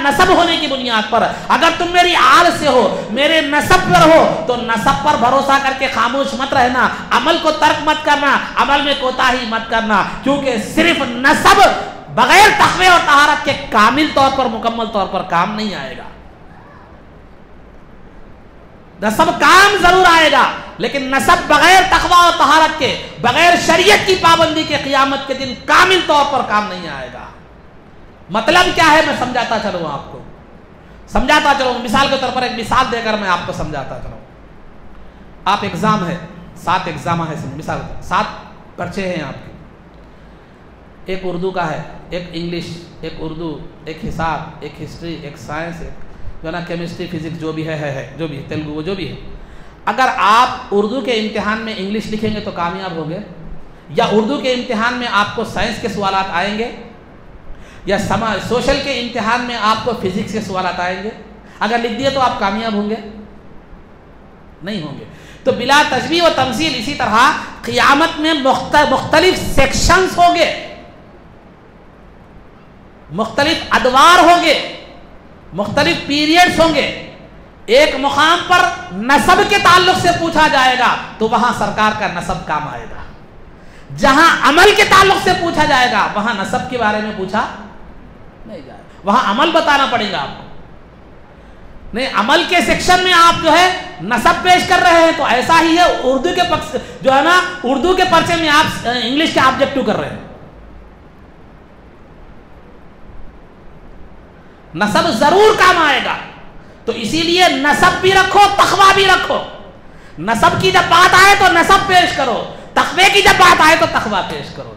نسب ہونے کی بنیاد پر اگر تم میری آل سے ہو, میرے نسب پر ہو, تو نسب پر بھروسہ کر کے خاموش مت رہنا, عمل کو ترک مت کرنا, عمل میں کوتاہی مت کرنا, کیونکہ صرف نسب بغیر تقوی اور طہارت کے کامل طور پر, مکمل طور پر کام نہیں آئے گا. نسب کام ضرور آئے گا, لیکن نسب بغیر تقوی اور طہارت کے, بغیر شریعت کی پابندی کے قیامت کے دن کامل طور پر کام نہیں آئے گا. مطلب کیا ہے, میں سمجھاتا چلوں آپ کو, مثال کے طور پر ایک مثال دے کر میں آپ کو سمجھاتا چلوں. آپ ایگزام ہے, 7 ایگزام ہے, مثال 7 پرچے ہیں آپ کے, ایک اردو کا ہے, ایک انگلش, ایک اردو, ایک حساب, ایک ہسٹری, ایک سائنس, ایک جو نا کیمسٹری, فزکس, جو بھی ہے جو بھی ہے, تیلگو, جو بھی ہے. اگر آپ اردو کے امتحان میں انگلش لکھیں گے تو کامیاب ہوں گے, یا اردو کے امتحان میں آپ کو سائنس کے سوالات آئیں گے, یا سوشل کے امتحان میں آپ کو فزکس کے سوالات آئیں گے؟ اگر لکھ دیے تو آپ کامیاب ہوں گے؟ نہیں ہوں گے. تو بلا تشبیہ و تمثیل اسی طرح قیامت میں مختلف سیکشنز ہوں گے, مختلف ادوار ہوں گے, مختلف پیریڈز ہوں گے. ایک مقام پر نسب کے تعلق سے پوچھا جائے گا تو وہاں سرکار کا نسب کام آئے گا. جہاں عمل کے تعلق سے پوچھا جائے گا وہاں نسب کے بارے میں پوچھا نہیں جائے گا, وہاں عمل بتانا پڑے گا آپ کو. نہیں, عمل کے سیکشن میں آپ جو ہے نسب پیش کر رہے ہیں تو ایسا ہی ہے اردو کے جو ہے نا, اردو کے پرچے میں آپ انگلش کے آبجیکٹو کر رہے ہیں. نسب ضرور کام آئے گا, تو اسی لیے نسب بھی رکھو, تقوی بھی رکھو. نسب کی جب بات آئے تو نسب پیش کرو, تقوی کی جب بات آئے تو تقوی پیش کرو.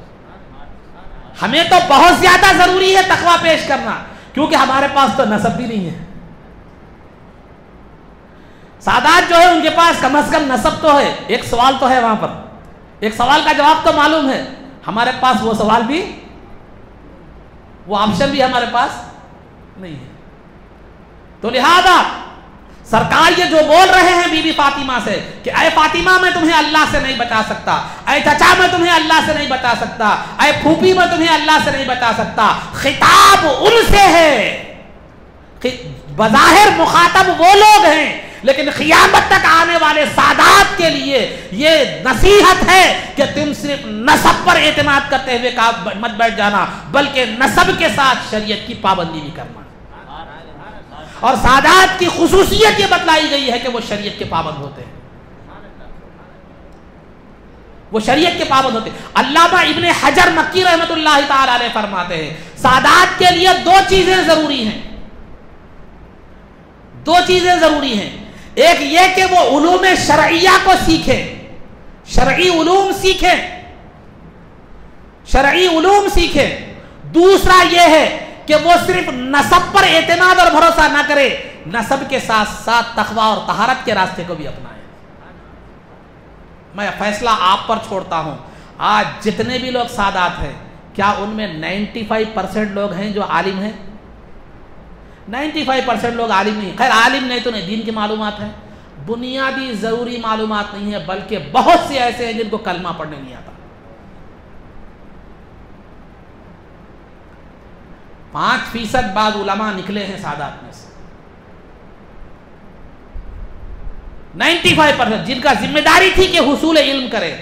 ہمیں تو بہت زیادہ ضروری ہے تقوی پیش کرنا, کیونکہ ہمارے پاس تو نسب بھی نہیں ہے. سادات جو ہے ان کے پاس کم از کم نسب تو ہے, ایک سوال تو ہے وہاں پر, ایک سوال کا جواب تو معلوم ہے. ہمارے پاس وہ سوال بھی, وہ آپشن بھی ہمارے پاس نہیں ہے. تو لہذا سرکار یہ جو بول رہے ہیں بی بی فاطمہ سے کہ اے فاطمہ میں تمہیں اللہ سے نہیں بچا سکتا, اے چچا میں تمہیں اللہ سے نہیں بچا سکتا, اے پھوپھی میں تمہیں اللہ سے نہیں بچا سکتا. خطاب ان سے ہے, بظاہر مخاطب وہ لوگ ہیں, لیکن قیامت تک آنے والے سادات کے لیے یہ نصیحت ہے کہ تم صرف نسب پر اعتماد کرتے ہوئے مت بیٹھ جانا, بلکہ نسب کے ساتھ شریعت کی پابندی بھی کرنا. اور سادات کی خصوصیت یہ بتلائی گئی ہے کہ وہ شریعت کے پابند ہوتے ہیں, وہ شریعت کے پابند ہوتے ہیں. علامہ ابن حجر مکی رحمۃ اللہ تعالی علیہ فرماتے ہیں سادات کے لیے 2 چیزیں ضروری ہیں, 2 چیزیں ضروری ہیں. ایک یہ کہ وہ علوم شرعیہ کو سیکھیں, شرعی علوم سیکھیں, شرعی علوم سیکھیں. دوسرا یہ ہے کہ وہ صرف نسب پر اعتماد اور بھروسہ نہ کرے, نسب کے ساتھ ساتھ تقوی اور طہارت کے راستے کو بھی اپنائے. میں فیصلہ آپ پر چھوڑتا ہوں, آج جتنے بھی لوگ سادات ہیں کیا ان میں 95% لوگ ہیں جو عالم ہیں؟ 95% لوگ عالم نہیں. خیر عالم نہیں تو نہیں, دین کی معلومات ہیں, بنیادی ضروری معلومات نہیں ہے, بلکہ بہت سے ایسے ہیں جن کو کلمہ پڑھنے نہیں آتا. 5% بعض علماء نکلے ہیں سادات میں سے. 95% جن کا ذمہ داری تھی کہ حصول علم کرے,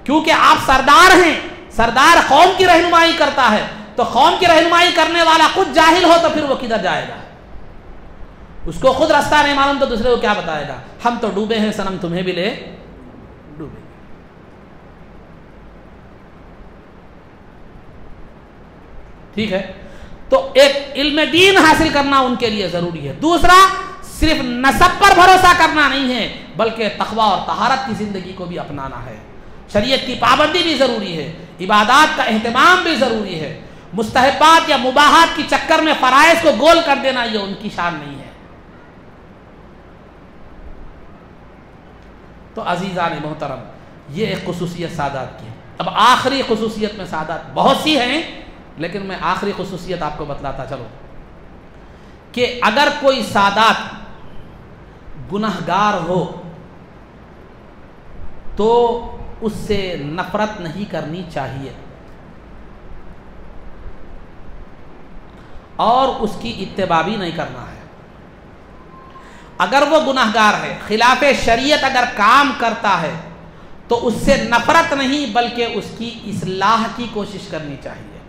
کیونکہ آپ سردار ہیں, سردار قوم کی رہنمائی کرتا ہے, تو قوم کی رہنمائی کرنے والا خود جاہل ہو تو پھر وہ کدھر جائے گا؟ اس کو خود راستہ نہیں معلوم تو دوسرے کو کیا بتائے گا؟ ہم تو ڈوبے ہیں صنم تمہیں بھی لے ڈوبے. ٹھیک ہے, تو ایک علم دین حاصل کرنا ان کے لیے ضروری ہے. دوسرا صرف نسب پر بھروسہ کرنا نہیں ہے, بلکہ تقوی اور طہارت کی زندگی کو بھی اپنانا ہے. شریعت کی پابندی بھی ضروری ہے, عبادات کا اہتمام بھی ضروری ہے. مستحبات یا مباحات کی چکر میں فرائض کو گول کر دینا یہ ان کی شان نہیں ہے. تو عزیزان محترم, یہ ایک خصوصیت سادات کی ہے. اب آخری خصوصیت میں سادات بہت سی ہیں, لیکن میں آخری خصوصیت آپ کو بتلاتا چلوں کہ اگر کوئی سادات گنہگار ہو تو اس سے نفرت نہیں کرنی چاہیے اور اس کی اتباع بھی نہیں کرنا ہے۔ اگر وہ گناہگار ہے، خلاف شریعت اگر کام کرتا ہے تو اس سے نفرت نہیں بلکہ اس کی اصلاح کی کوشش کرنی چاہیے۔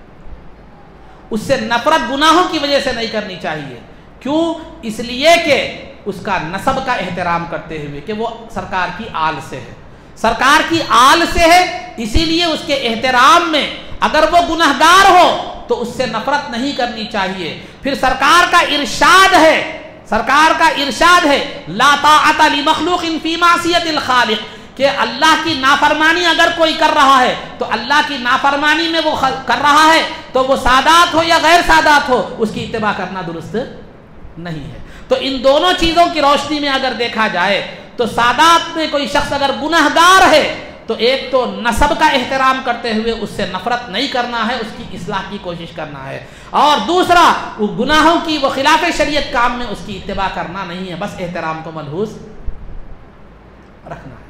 اس سے نفرت گناہوں کی وجہ سے نہیں کرنی چاہیے۔ کیوں؟ اس لیے کہ اس کا نسب کا احترام کرتے ہوئے کہ وہ سرکار کی آل سے ہے، سرکار کی آل سے ہے، اسی لیے اس کے احترام میں اگر وہ گناہگار ہو تو اس سے نفرت نہیں کرنی چاہیے۔ پھر سرکار کا ارشاد ہے لا طاعت لمخلوق فی معصیت الخالق، کہ اللہ کی نافرمانی اگر کوئی کر رہا ہے تو اللہ کی نافرمانی میں وہ کر رہا ہے تو وہ سادات ہو یا غیر سادات ہو، اس کی اتباع کرنا درست نہیں ہے۔ تو ان دونوں چیزوں کی روشنی میں اگر دیکھا جائے تو سادات میں کوئی شخص اگر گناہگار ہے تو ایک تو نسب کا احترام کرتے ہوئے اس سے نفرت نہیں کرنا ہے، اس کی اصلاح کی کوشش کرنا ہے، اور دوسرا وہ گناہوں کی وہ خلاف شریعت کام میں اس کی اتباع کرنا نہیں ہے، بس احترام کو ملحوظ رکھنا ہے۔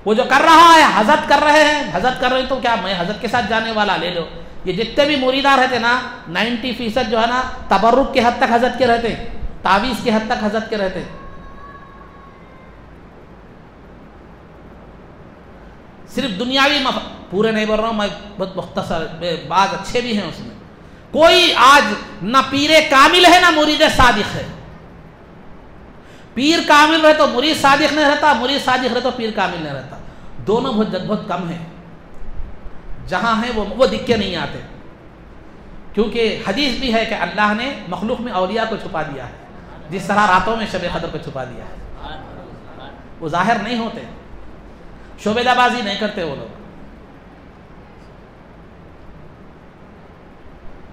وہ جو کر رہا ہے حضرت کر رہے ہیں تو کیا میں حضرت کے ساتھ جانے والا لے لو۔ یہ جتنے بھی مریدار رہتے نا 90% جو ہے نا تبرک کے حد تک حضرت کے رہتے ہیں، تعویذ کے حد تک حضرت کے رہتے ہیں۔ صرف دنیاوی پورے نہیں بول رہا ہوں میں، بہت مختصر، بعض اچھے بھی ہیں اس میں۔ کوئی آج نہ پیر کامل ہے نہ مرید صادق ہے۔ پیر کامل رہے تو مرید صادق نہیں رہتا، مرید صادق رہے تو پیر کامل نہیں رہتا، دونوں بہت کم ہیں۔ جہاں ہیں وہ دکھ کے نہیں آتے، کیونکہ حدیث بھی ہے کہ اللہ نے مخلوق میں اولیاء کو چھپا دیا ہے، جس طرح راتوں میں شب قدر کو چھپا دیا ہے۔ وہ ظاہر نہیں ہوتے، شعبدہ بازی نہیں کرتے وہ لوگ۔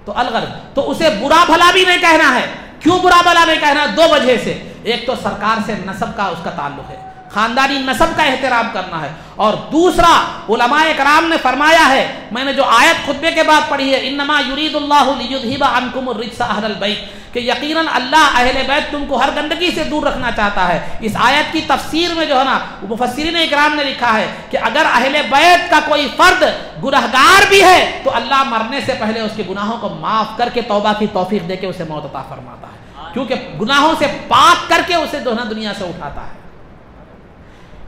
تو الغرض تو اسے برا بھلا بھی نہیں کہنا ہے۔ کیوں برا بھلا نہیں کہنا؟ دو وجہ سے۔ ایک تو سرکار سے نسب کا اس کا تعلق ہے، خاندانی نسب کا احترام کرنا ہے، اور دوسرا علماء کرام نے فرمایا ہے، میں نے جو آیت خطبے کے بعد پڑھی ہے انما یرید اللہ لیذھب عنکم الرجس اہل البیت، کہ یقیناً اللہ اہل بیت تم کو ہر گندگی سے دور رکھنا چاہتا ہے۔ اس آیت کی تفسیر میں جو ہے نا مفسرین اکرام نے لکھا ہے کہ اگر اہل بیت کا کوئی فرد گنہگار بھی ہے تو اللہ مرنے سے پہلے اس کے گناہوں کو معاف کر کے توبہ کی توفیق دے کے اسے موت عطا فرماتا ہے، کیونکہ گناہوں سے پاک کر کے اسے دنیا سے اٹھاتا ہے۔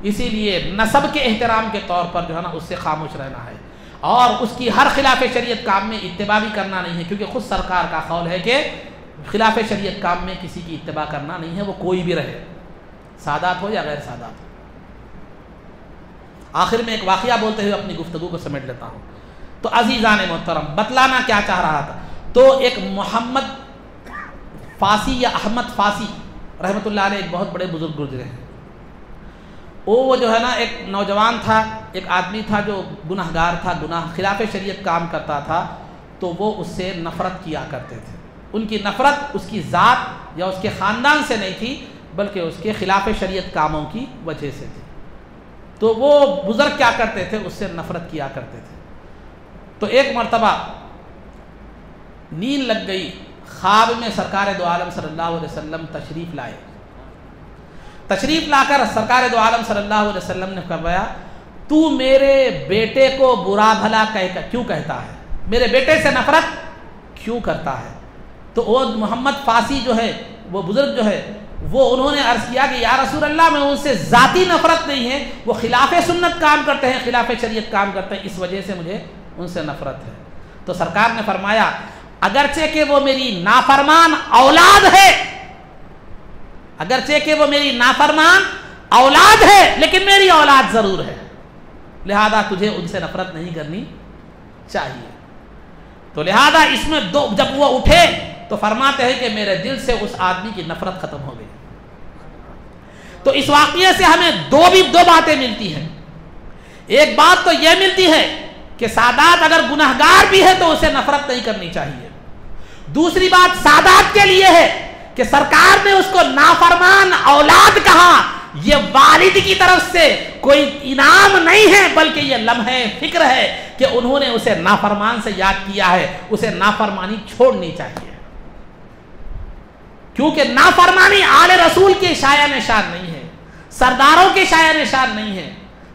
اسی لیے نسب کے احترام کے طور پر جو ہے نا اس سے خاموش رہنا ہے، اور اس کی ہر خلاف شریعت کام میں اتباع بھی کرنا نہیں ہے، کیونکہ خود سرکار کا قول ہے کہ خلاف شریعت کام میں کسی کی اتباع کرنا نہیں ہے، وہ کوئی بھی رہے، سادات ہو یا غیر سادات ہو۔ آخر میں ایک واقعہ بولتے ہوئے اپنی گفتگو کو سمیٹ لیتا ہوں۔ تو عزیزان محترم، بتلانا کیا چاہ رہا تھا، تو ایک محمد فاسی یا احمد فاسی رحمۃ اللہ علیہ ایک بہت بڑے بزرگ گزرے ہیں۔ وہ جو ہے نا ایک نوجوان تھا، ایک آدمی تھا جو گناہگار تھا، خلاف شریعت کام کرتا تھا، تو وہ اس سے نفرت کیا کرتے تھے۔ ان کی نفرت اس کی ذات یا اس کے خاندان سے نہیں تھی بلکہ اس کے خلاف شریعت کاموں کی وجہ سے تھی۔ تو وہ بزرگ کیا کرتے تھے، اس سے نفرت کیا کرتے تھے۔ تو ایک مرتبہ نیند لگ گئی، خواب میں سرکار دو عالم صلی اللہ علیہ وسلم تشریف لا کر سرکار دو عالم صلی اللہ علیہ وسلم نے فرمایا، تو میرے بیٹے کو برا بھلا کیوں کہتا ہے، میرے بیٹے سے نفرت کیوں کرتا ہے؟ تو وہ محمد فاسی جو ہے، وہ بزرگ جو ہے، وہ انہوں نے عرض کیا کہ یا رسول اللہ، میں ان سے ذاتی نفرت نہیں ہے، وہ خلاف سنت کام کرتے ہیں، خلاف شریعت کام کرتے ہیں، اس وجہ سے مجھے ان سے نفرت ہے۔ تو سرکار نے فرمایا، اگرچہ کہ وہ میری نافرمان اولاد ہے، اگرچہ کہ وہ میری نافرمان اولاد ہے، لیکن میری اولاد ضرور ہے، لہذا تجھے ان سے نفرت نہیں کرنی چاہیے۔ تو لہذا اس میں جب وہ اٹھے تو فرماتے ہیں کہ میرے دل سے اس آدمی کی نفرت ختم ہو گئی۔ تو اس واقعے سے ہمیں دو باتیں ملتی ہیں۔ ایک بات تو یہ ملتی ہے کہ سادات اگر گناہگار بھی ہے تو اسے نفرت نہیں کرنی چاہیے۔ دوسری بات سادات کے لیے ہے کہ سرکار نے اس کو نافرمان اولاد کہا، یہ والد کی طرف سے کوئی انعام نہیں ہے بلکہ یہ لمحہ فکر ہے کہ انہوں نے اسے نافرمان سے یاد کیا ہے، اسے نافرمانی چھوڑنی چاہیے، کیونکہ نافرمانی آل رسول کی شایان شان نہیں ہے، سرداروں کی شایان شان نہیں ہے،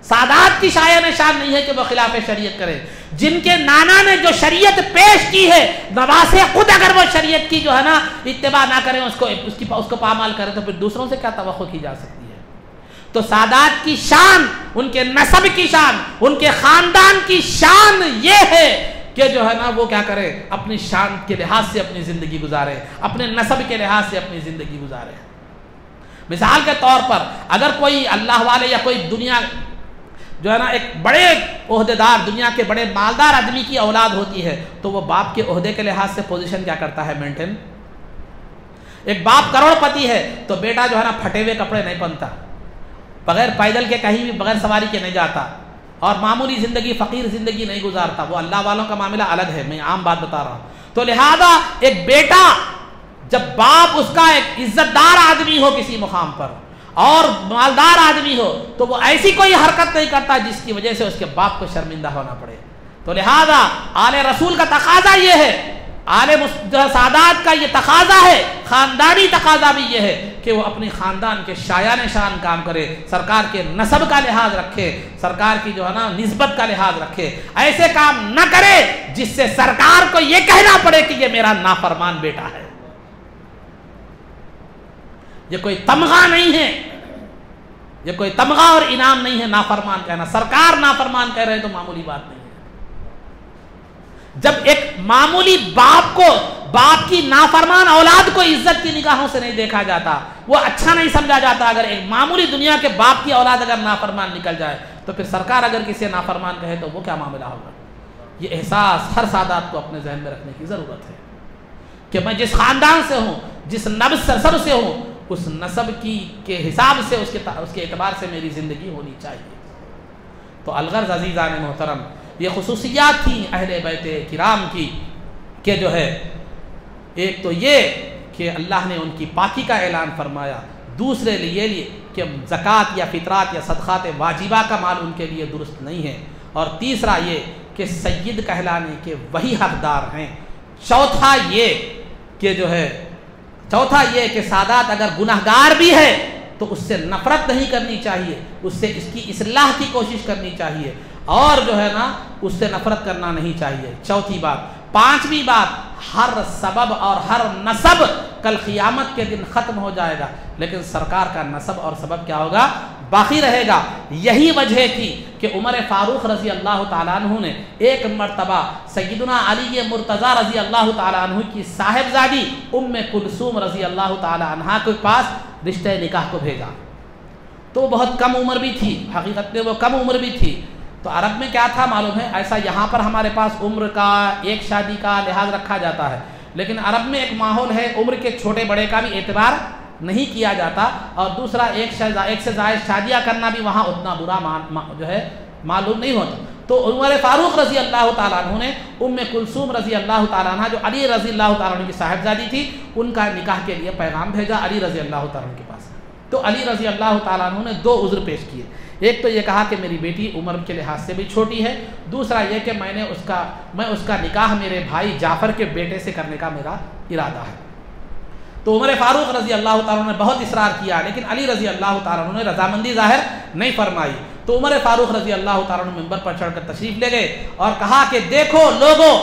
سادات کی شایان شان نہیں ہے کہ وہ خلاف شریعت کرے. جن کے نانا نے جو شریعت پیش کی ہے، نواسے خود اگر وہ شریعت کی جو ہے نا اتباع نہ کریں، اس کو پامال کریں، تو پھر دوسروں سے کیا توقع کی جا سکتی ہے؟ تو سادات کی شان، ان کے نسب کی شان، ان کے خاندان کی شان یہ ہے کہ جو ہے نا وہ کیا کرے، اپنی شان کے لحاظ سے اپنی زندگی گزارے، اپنے نسب کے لحاظ سے اپنی زندگی گزارے. مثال کے طور پر اگر کوئی اللہ والے یا کوئی دنیا جو ہے نا ایک بڑے عہدیدار، دنیا کے بڑے مالدار آدمی کی اولاد ہوتی ہے، تو وہ باپ کے عہدے کے لحاظ سے پوزیشن کیا کرتا ہے، مینٹین. ایک باپ کروڑ پتی ہے تو بیٹا جو ہے نا پھٹے ہوئے کپڑے نہیں پہنتا، بغیر پیدل کے کہیں بھی بغیر سواری کے نہیں جاتا، اور معمولی زندگی، فقیر زندگی نہیں گزارتا. وہ اللہ والوں کا معاملہ الگ ہے، میں عام بات بتا رہا ہوں. تو لہذا ایک بیٹا جب باپ اس کا ایک عزت دار آدمی ہو کسی مقام پر اور مالدار آدمی ہو، تو وہ ایسی کوئی حرکت نہیں کرتا جس کی وجہ سے اس کے باپ کو شرمندہ ہونا پڑے. تو لہذا آل رسول کا تقاضا یہ ہے، آل سادات کا یہ تقاضا ہے، خاندانی تقاضا بھی یہ ہے کہ وہ اپنی خاندان کے شایان شان کام کرے، سرکار کے نسب کا لحاظ رکھے، سرکار کی جو ہے نا نسبت کا لحاظ رکھے. ایسے کام نہ کرے جس سے سرکار کو یہ کہنا پڑے کہ یہ میرا نافرمان بیٹا ہے. یہ کوئی تمغہ نہیں ہے، یہ کوئی تمغہ اور انعام نہیں ہے نافرمان کہنا. سرکار نافرمان کہہ رہے تو معمولی بات نہیں ہے. جب ایک معمولی باپ کی نافرمان اولاد کو عزت کی نگاہوں سے نہیں دیکھا جاتا، وہ اچھا نہیں سمجھا جاتا. اگر ایک معمولی دنیا کے باپ کی اولاد اگر نافرمان نکل جائے، تو پھر سرکار اگر کسی نافرمان کہے تو وہ کیا معاملہ ہوگا. یہ احساس ہر سادات کو اپنے ذہن میں رکھنے کی ضرورت ہے کہ میں جس خاندان سے ہوں، جس نسب سے ہوں، اس نسب کے حساب سے اس کے اعتبار سے میری زندگی ہونی چاہیے. تو الغرض عزیزان محترم، یہ خصوصیات تھیں اہل بیت کرام کی کہ جو ہے ایک تو یہ کہ اللہ نے ان کی پاکی کا اعلان فرمایا، دوسرے لیے کہ زکوٰۃ یا فطرات یا صدقات واجبہ کا مال ان کے لیے درست نہیں ہے، اور تیسرا یہ کہ سید کہلانے کے وہی حقدار ہیں. چوتھا یہ کہ سادات اگر گناہگار بھی ہے تو اس سے نفرت نہیں کرنی چاہیے، اس سے اس کی اصلاح کی کوشش کرنی چاہیے، اور جو ہے نا اس سے نفرت کرنا نہیں چاہیے. چوتھی بات. پانچویں بات، ہر سبب اور ہر نسب کل قیامت کے دن ختم ہو جائے گا، لیکن سرکار کا نسب اور سبب کیا ہوگا، باقی رہے گا. یہی وجہ تھی کہ عمر فاروق رضی اللہ تعالیٰ عنہ نے ایک مرتبہ سیدنا علی مرتضیٰ رضی اللہ تعالیٰ عنہ کی صاحبزادی ام کلثوم رضی اللہ تعالیٰ عنہ کے پاس رشتہ نکاح کو بھیجا. تو وہ بہت کم عمر بھی تھی، حقیقت میں وہ کم عمر بھی تھی. تو عرب میں کیا تھا معلوم ہے، ایسا یہاں پر ہمارے پاس عمر کا ایک شادی کا لحاظ رکھا جاتا ہے، لیکن عرب میں ایک ماحول ہے عمر کے چھوٹے بڑے کا بھی اعتبار نہیں کیا جاتا، اور دوسرا ایک سے زائد شادیاں کرنا بھی وہاں اتنا برا جو ہے معلوم نہیں ہوتا. تو عمر فاروق رضی اللہ تعالیٰ عنہ نے ام کلثوم رضی اللہ تعالیٰ عنہ جو علی رضی اللہ تعالیٰ عنہ کی صاحبزادی تھی، ان کا نکاح کے لیے پیغام بھیجا علی رضی اللہ تعالیٰ عنہ کے پاس. تو علی رضی اللہ تعالیٰ عنہ نے دو عذر پیش کیے. ایک تو یہ کہا کہ میری بیٹی عمر کے لحاظ سے بھی چھوٹی ہے، دوسرا یہ کہ میں اس کا نکاح میرے بھائی جعفر کے بیٹے سے کرنے کا میرا ارادہ ہے. تو عمر فاروق رضی اللہ تعالیٰ عنہ نے بہت اصرار کیا، لیکن علی رضی اللہ تعالیٰ عنہ نے رضامندی ظاہر نہیں فرمائی. تو عمر فاروق رضی اللہ تعالیٰ عنہ منبر پر چڑھ کر تشریف لے گئے اور کہا کہ دیکھو لوگوں،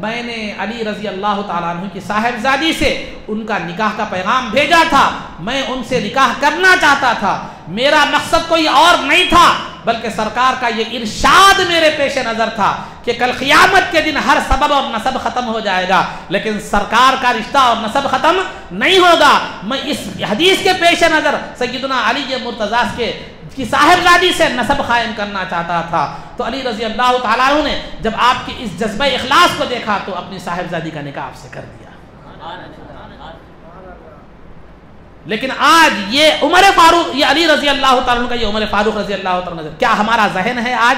میں نے علی رضی اللہ تعالیٰ عنہ کی صاحبزادی سے ان کا نکاح کا پیغام بھیجا تھا، میں ان سے نکاح کرنا چاہتا تھا، میرا مقصد کوئی اور نہیں تھا، بلکہ سرکار کا یہ ارشاد میرے پیش نظر تھا کہ کل قیامت کے دن ہر سبب اور نسب ختم ہو جائے گا، لیکن سرکار کا رشتہ اور نسب ختم نہیں ہوگا. میں اس حدیث کے پیش نظر سیدنا علی مرتضیٰ کی صاحبزادی سے نسب قائم کرنا چاہتا تھا. تو علی رضی اللہ تعالیٰ عنہ نے جب آپ کی اس جذبہ اخلاص کو دیکھا تو اپنی صاحبزادی کا نکاح آپ سے کر دیا. لیکن آج یہ عمر فاروق، یہ علی رضی اللہ تعالیٰ عنہ کا، یہ عمر فاروق رضی اللہ تعالیٰ عنہ، کیا ہمارا ذہن ہے؟ آج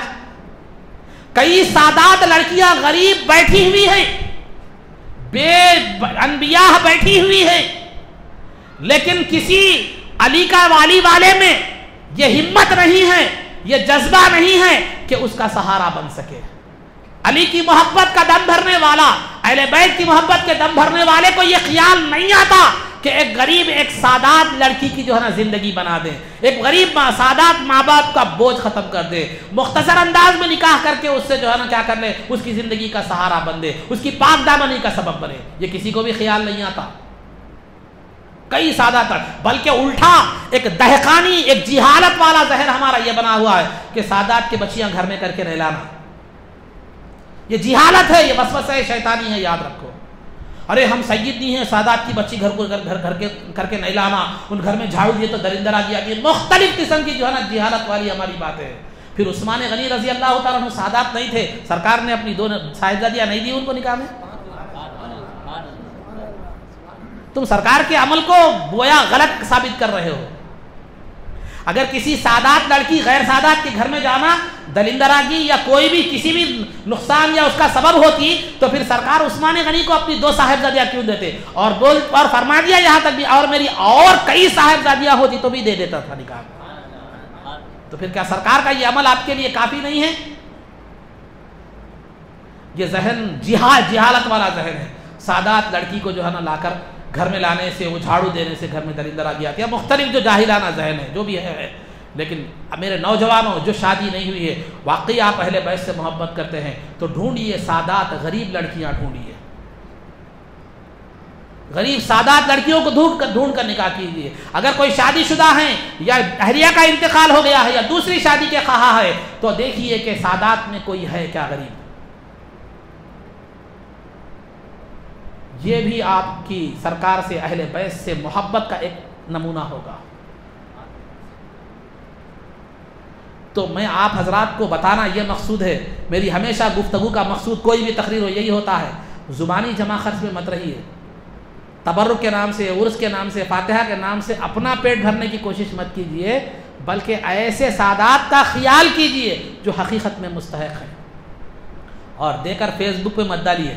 کئی سادات لڑکیاں غریب بیٹھی ہوئی ہیں، بے انبیاء بیٹھی ہوئی ہیں، لیکن کسی علی کا والی والے میں یہ ہمت نہیں ہے، یہ جذبہ نہیں ہے کہ اس کا سہارا بن سکے. علی کی محبت کا دم بھرنے والا، اہل بیت کی محبت کے دم بھرنے والے کو یہ خیال نہیں آتا کہ ایک غریب ایک سادات لڑکی کی جو ہے نا زندگی بنا دیں، ایک غریب سادات ماں باپ کا بوجھ ختم کر دے، مختصر انداز میں نکاح کر کے اس سے جو ہے نا کیا کر لے، اس کی زندگی کا سہارا بن دے، اس کی پاک دامنی کا سبب بنے. یہ کسی کو بھی خیال نہیں آتا. کئی سادات، بلکہ الٹا ایک دہقانی ایک جہالت والا ذہن ہمارا یہ بنا ہوا ہے کہ سادات کی بچیاں گھر میں کر کے نہیں لانا. یہ جہالت ہے، یہ وسوسہ شیطانی ہے، یاد رکھو. ارے ہم سید نہیں ہیں، سادات کی بچی گھر کو کر کے نہیں لانا، ان گھر میں جھاڑو دیے تو درندر آ گیا. یہ مختلف قسم کی جو ہے نا جہالت والی ہماری بات ہے. پھر عثمان غنی رضی اللہ تعالیٰ عنہ سادات نہیں تھے، سرکار نے اپنی 2 صاحبزادیاں نہیں دی ان کو نکاح میں. تم سرکار کے عمل کو گویا غلط ثابت کر رہے ہو. اگر کسی سادات لڑکی غیر سادات کے گھر میں جانا دلندراگی یا کوئی بھی کسی بھی نقصان یا اس کا سبب ہوتی تو پھر سرکار عثمان غنی کو اپنی 2 صاحبزادیاں کیوں دیتے؟ اور فرما دیا یہاں تک بھی اور میری اور کئی صاحبزادیاں ہوتی تو بھی دے دیتا تھا نکاح. تو پھر کیا سرکار کا یہ عمل آپ کے لیے کافی نہیں ہے؟ یہ ذہن جہالت والا ذہن ہے. سادات لڑکی کو جو ہے نا لا کر گھر میں لانے سے، وہ جھاڑو دینے سے گھر میں درندر آ گیا. مختلف جو جاہلانہ ذہن ہے جو بھی ہے. لیکن میرے نوجوانوں جو شادی نہیں ہوئی ہے، واقعی آپ اہل بیت سے محبت کرتے ہیں تو ڈھونڈیے سادات غریب لڑکیاں ڈھونڈیے. غریب سادات لڑکیوں کو ڈھونڈ کر نکاح کیجیے. اگر کوئی شادی شدہ ہیں یا اہلیہ کا انتقال ہو گیا ہے یا دوسری شادی کے خواہاں ہے تو دیکھیے کہ سادات میں کوئی ہے کیا غریب. یہ بھی آپ کی سرکار سے اہل بیت سے محبت کا ایک نمونہ ہوگا. تو میں آپ حضرات کو بتانا یہ مقصود ہے. میری ہمیشہ گفتگو کا مقصود کوئی بھی تقریر ہو یہی ہوتا ہے، زبانی جمع خرچ میں مت رہیے. تبرک کے نام سے، عرس کے نام سے، فاتحہ کے نام سے اپنا پیٹ بھرنے کی کوشش مت کیجیے، بلکہ ایسے سادات کا خیال کیجیے جو حقیقت میں مستحق ہیں. اور دے کر فیس بک پہ مت ڈالیے.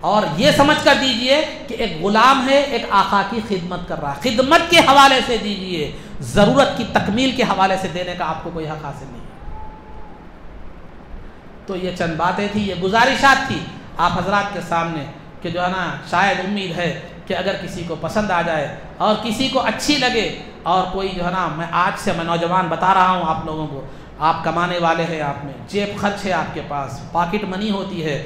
اور یہ سمجھ کر دیجئے کہ ایک غلام ہے، ایک آقا کی خدمت کر رہا ہے. خدمت کے حوالے سے دیجئے، ضرورت کی تکمیل کے حوالے سے دینے کا آپ کو کوئی حق حاصل نہیں. تو یہ چند باتیں تھی، یہ گزارشات تھی آپ حضرات کے سامنے کہ جو ہے نا شاید امید ہے کہ اگر کسی کو پسند آ جائے اور کسی کو اچھی لگے اور کوئی جو ہے نا میں آج سے میں نوجوان بتا رہا ہوں آپ لوگوں کو، آپ کمانے والے ہیں، آپ میں جیب خرچ ہے، آپ کے پاس پاکٹ منی ہوتی ہے،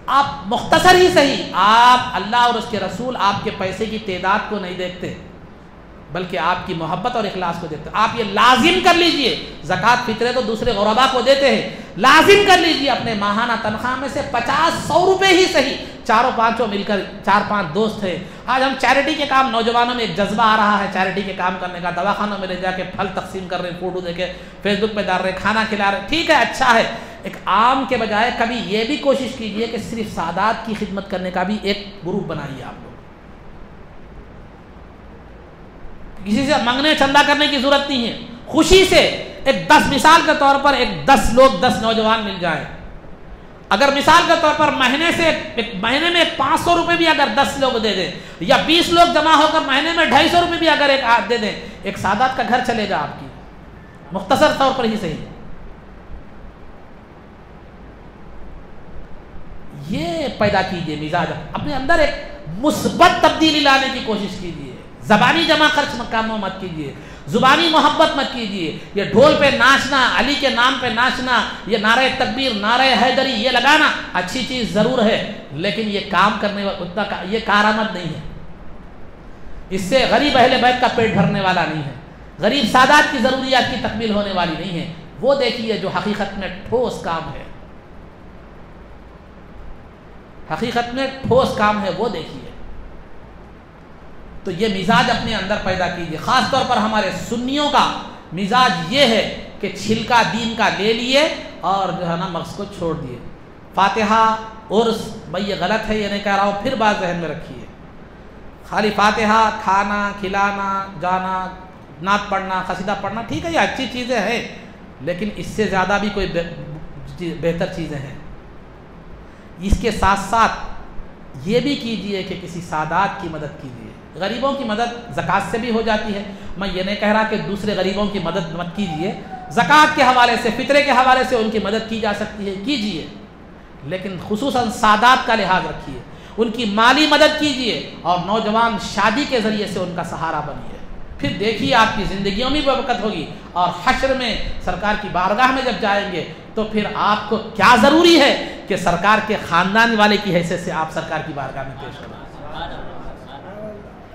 آپ مختصر ہی صحیح، آپ اللہ اور اس کے رسول آپ کے پیسے کی تعداد کو نہیں دیکھتے بلکہ آپ کی محبت اور اخلاص کو دیکھتے. آپ یہ لازم کر لیجئے، زکوٰۃ فطرے تو دوسرے غربا کو دیتے ہیں، لازم کر لیجئے اپنے ماہانہ تنخواہ میں سے 50-100 روپے ہی صحیح، 4-5 مل کر 4-5 دوست ہیں. آج ہم چیریٹی کے کام، نوجوانوں میں ایک جذبہ آ رہا ہے چیریٹی کے کام کرنے کا، دواخانوں میں لے جا کے پھل تقسیم کر رہے ہیں، فوٹو دے کے فیس بک پہ ڈال رہے ہیں، کھانا کھلا رہے ہیں. ٹھیک ہے، اچھا ہے. ایک عام کے بجائے کبھی یہ بھی کوشش کیجئے کہ صرف سادات کی خدمت کرنے کا بھی ایک گروپ بنائیے. آپ لوگ کسی سے منگنے چندہ کرنے کی ضرورت نہیں ہے. خوشی سے ایک 10 مثال کے طور پر ایک 10 لوگ 10 نوجوان مل جائیں. اگر مثال کے طور پر مہینے میں 500 روپے بھی اگر 10 لوگ دے دیں یا 20 لوگ جمع ہو کر مہینے میں 250 روپے بھی اگر ایک دے دیں، ایک سادات کا گھر چلے گا آپ کی. مختصر طور پر ہی صحیح. یہ پیدا کیجئے مزاج، اپنے اندر ایک مثبت تبدیلی لانے کی کوشش کیجئے. زبانی جمع خرچ کام مت کیجئے، زبانی محبت مت کیجئے. یہ ڈھول پہ ناچنا، علی کے نام پہ ناچنا، یہ نعرہ تکبیر، نعرہ حیدری یہ لگانا اچھی چیز ضرور ہے، لیکن یہ کام کرنے اتنا یہ کارآمد نہیں ہے. اس سے غریب اہل بیت کا پیٹ بھرنے والا نہیں ہے، غریب سادات کی ضروریات کی تکمیل ہونے والی نہیں ہے. وہ دیکھیے جو حقیقت میں ٹھوس کام ہے، حقیقت میں ٹھوس کام ہے وہ دیکھیے. تو یہ مزاج اپنے اندر پیدا کیجیے. خاص طور پر ہمارے سنیوں کا مزاج یہ ہے کہ چھلکا دین کا لے لیے اور جو ہے نا مغز کو چھوڑ دیے. فاتحہ عرس بھائی یہ غلط ہے، یہ نہیں کہہ رہا ہوں، پھر بات ذہن میں رکھیے. خالی فاتحہ، کھانا کھلانا، جانا، نعت پڑھنا، قصیدہ پڑھنا ٹھیک ہے، یہ اچھی چیزیں ہیں، لیکن اس سے زیادہ بھی کوئی بہتر چیزیں ہیں. اس کے ساتھ ساتھ یہ بھی کیجئے کہ کسی سادات کی مدد کیجئے. غریبوں کی مدد زکوٰۃ سے بھی ہو جاتی ہے. میں یہ نہیں کہہ رہا کہ دوسرے غریبوں کی مدد مت کیجئے، زکوٰۃ کے حوالے سے، فطرے کے حوالے سے ان کی مدد کی جا سکتی ہے، کیجئے، لیکن خصوصاً سادات کا لحاظ رکھیے. ان کی مالی مدد کیجئے اور نوجوان شادی کے ذریعے سے ان کا سہارا بنیے. پھر دیکھیے آپ کی زندگیوں میں برکت ہوگی اور حشر میں سرکار کی بارگاہ میں جب جائیں گے تو پھر آپ کو کیا ضروری ہے کہ سرکار کے خاندان والے کی حیثیت سے آپ سرکار کی بارگاہ میں پیش کریں.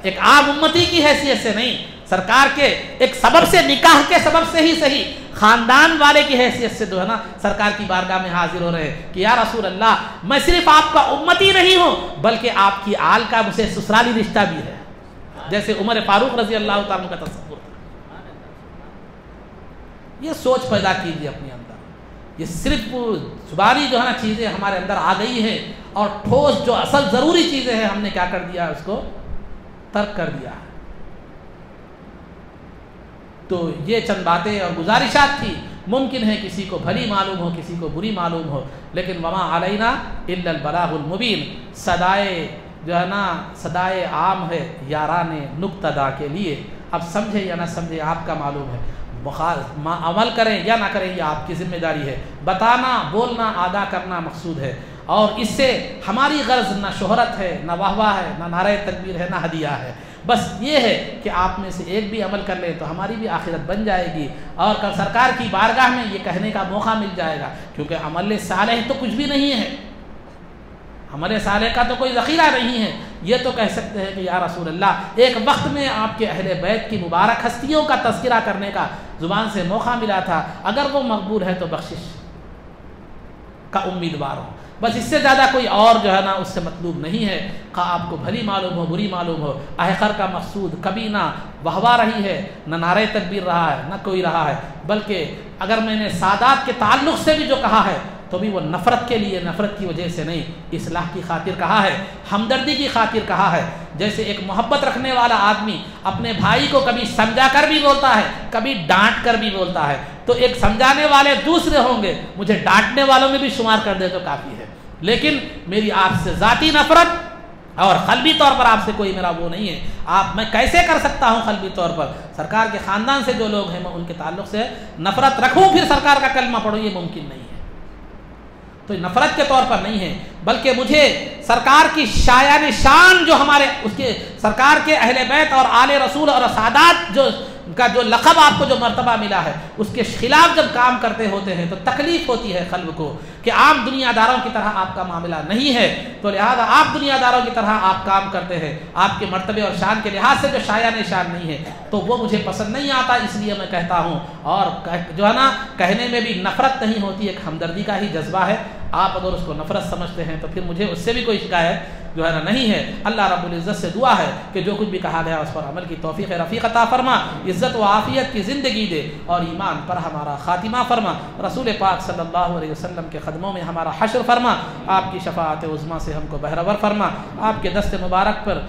ایک عام امتی کی حیثیت سے نہیں, سرکار کے ایک سبب سے, نکاح کے سبب سے ہی صحیح, خاندان والے کی حیثیت سے جو ہے نا سرکار کی بارگاہ میں حاضر ہو رہے ہیں کہ یا رسول اللہ میں صرف آپ کا امتی نہیں ہوں بلکہ آپ کی آل کا مجھے سسرالی رشتہ بھی ہے, جیسے عمر فاروق رضی اللہ تعالیٰ کا تصور تھا. یہ سوچ پیدا کیجیے اپنے اندر. یہ صرف زبانی جو ہے نا چیزیں ہمارے اندر آ گئی ہیں اور ٹھوس جو اصل ضروری چیزیں ہیں ہم نے کیا کر دیا, اس کو ترک کر دیا. تو یہ چند باتیں اور گزارشات تھی. ممکن ہے کسی کو بھلی معلوم ہو, کسی کو بری معلوم ہو, لیکن وما علینا الا البلاغ المبین. صدائے جو ہے نا صدائے عام ہے یاران نقطہ کے لیے. اب سمجھے یا نہ سمجھے آپ کا معلوم ہے, عمل کریں یا نہ کریں یہ آپ کی ذمہ داری ہے. بتانا, بولنا, ادا کرنا مقصود ہے, اور اس سے ہماری غرض نہ شہرت ہے, نہ واہ واہ ہے, نہ نعرہ تکبیر ہے, نہ ہدیہ ہے. بس یہ ہے کہ آپ میں سے ایک بھی عمل کر لیں تو ہماری بھی آخرت بن جائے گی اور کل سرکار کی بارگاہ میں یہ کہنے کا موقع مل جائے گا. کیونکہ عمل صالح تو کچھ بھی نہیں ہے, عمل صالح کا تو کوئی ذخیرہ نہیں ہے. یہ تو کہہ سکتے ہیں کہ یا رسول اللہ ایک وقت میں آپ کے اہل بیت کی مبارک ہستیوں کا تذکرہ کرنے کا زبان سے موقع ملا تھا, اگر وہ مقبول ہے تو بخشش کا امیدوار ہوں. بس اس سے زیادہ کوئی اور جو ہے نا اس سے مطلوب نہیں ہے. آپ کو بھلی معلوم ہو, بری معلوم ہو, آخر کا مقصود کبھی نہ وہوا رہی ہے, نہ نعرہ تکبیر رہا ہے, نہ کوئی رہا ہے, بلکہ اگر میں نے سادات کے تعلق سے بھی جو کہا ہے تو بھی وہ نفرت کے لیے, نفرت کی وجہ سے نہیں, اصلاح کی خاطر کہا ہے, ہمدردی کی خاطر کہا ہے. جیسے ایک محبت رکھنے والا آدمی اپنے بھائی کو کبھی سمجھا کر بھی بولتا ہے, کبھی ڈانٹ کر بھی بولتا ہے, تو ایک سمجھانے والے دوسرے ہوں گے, مجھے ڈانٹنے والوں میں بھی شمار کر دے تو کافی ہے. لیکن میری آپ سے ذاتی نفرت اور قلبی طور پر آپ سے کوئی میرا وہ نہیں ہے. میں کیسے کر سکتا ہوں قلبی طور پر سرکار کے خاندان سے جو لوگ ہیں میں ان کے تعلق سے نفرت رکھوں پھر سرکار کا کلمہ پڑھوں, یہ ممکن نہیں ہے. تو نفرت کے طور پر نہیں ہے, بلکہ مجھے سرکار کی شایان شان جو ہمارے اس کے سرکار کے اہل بیت اور آل رسول اور سادات کا جو لقب آپ کو جو مرتبہ ملا ہے اس کے خلاف جب کام کرتے ہوتے ہیں تو تکلیف ہوتی ہے قلب کو کہ عام دنیا داروں کی طرح آپ کا معاملہ نہیں ہے. تو لہذا آپ دنیا داروں کی طرح آپ کام کرتے ہیں, آپ کے مرتبے اور شان کے لحاظ سے جو شایان شان نہیں ہے تو وہ مجھے پسند نہیں آتا. اس لیے میں کہتا ہوں, اور جو ہے نا کہنے میں بھی نفرت نہیں ہوتی, ایک ہمدردی کا ہی جذبہ ہے. آپ اگر اس کو نفرت سمجھتے ہیں تو پھر مجھے اس سے بھی کوئی شکایت جو ہے نا نہیں ہے. اللہ رب العزت سے دعا ہے کہ جو کچھ بھی کہا گیا اس پر عمل کی توفیق رفیق عطا فرما, عزت و عافیت کی زندگی دے اور ایمان پر ہمارا خاتمہ فرما. رسول پاک صلی اللہ علیہ وسلم کے قدموں میں ہمارا حشر فرما. آپ کی شفاعت عظمیٰ سے ہم کو بہرور فرما. آپ کے دست مبارک پر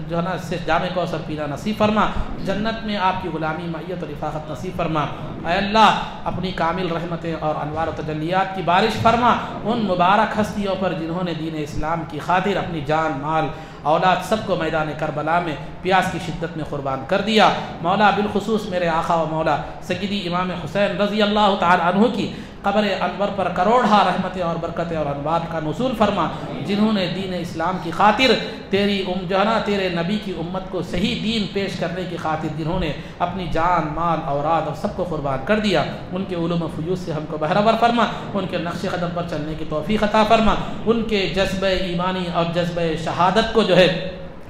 جو ہے نا جام کوثر پینا نصیب فرما. جنت میں آپ کی غلامی معیت اور رفاقت نصیب فرما. اے اللہ اپنی کامل رحمتیں اور انوار و تجلیات کی بارش فرما ان مبارک ہستیوں پر جنہوں نے دین اسلام کی خاطر اپنی جان, مال, اولاد سب کو میدان کربلا میں پیاس کی شدت میں قربان کر دیا. مولا بالخصوص میرے آقا و مولا سیدی امام حسین رضی اللہ تعالی عنہ کی قبر انور پر کروڑہ رحمتیں اور برکتیں اور انوار کا نزول فرما, جنہوں نے دین اسلام کی خاطر تیری جو ہے نا تیرے نبی کی امت کو صحیح دین پیش کرنے کی خاطر جنہوں نے اپنی جان, مال, اولاد اور سب کو قربان کر دیا. ان کے علوم و فیوض سے ہم کو بہرور فرما, ان کے نقش قدم پر چلنے کی توفیق عطا فرما, ان کے جذبہ ایمانی اور جذبہ شہادت کو جو ہے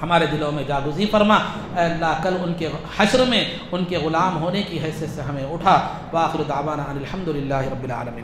ہمارے دلوں میں جاگزی فرما. اے اللہ کل ان کے حشر میں ان کے غلام ہونے کی حیثیت سے ہمیں اٹھا. وآخر دعوانا ان الحمد للہ رب العالمین.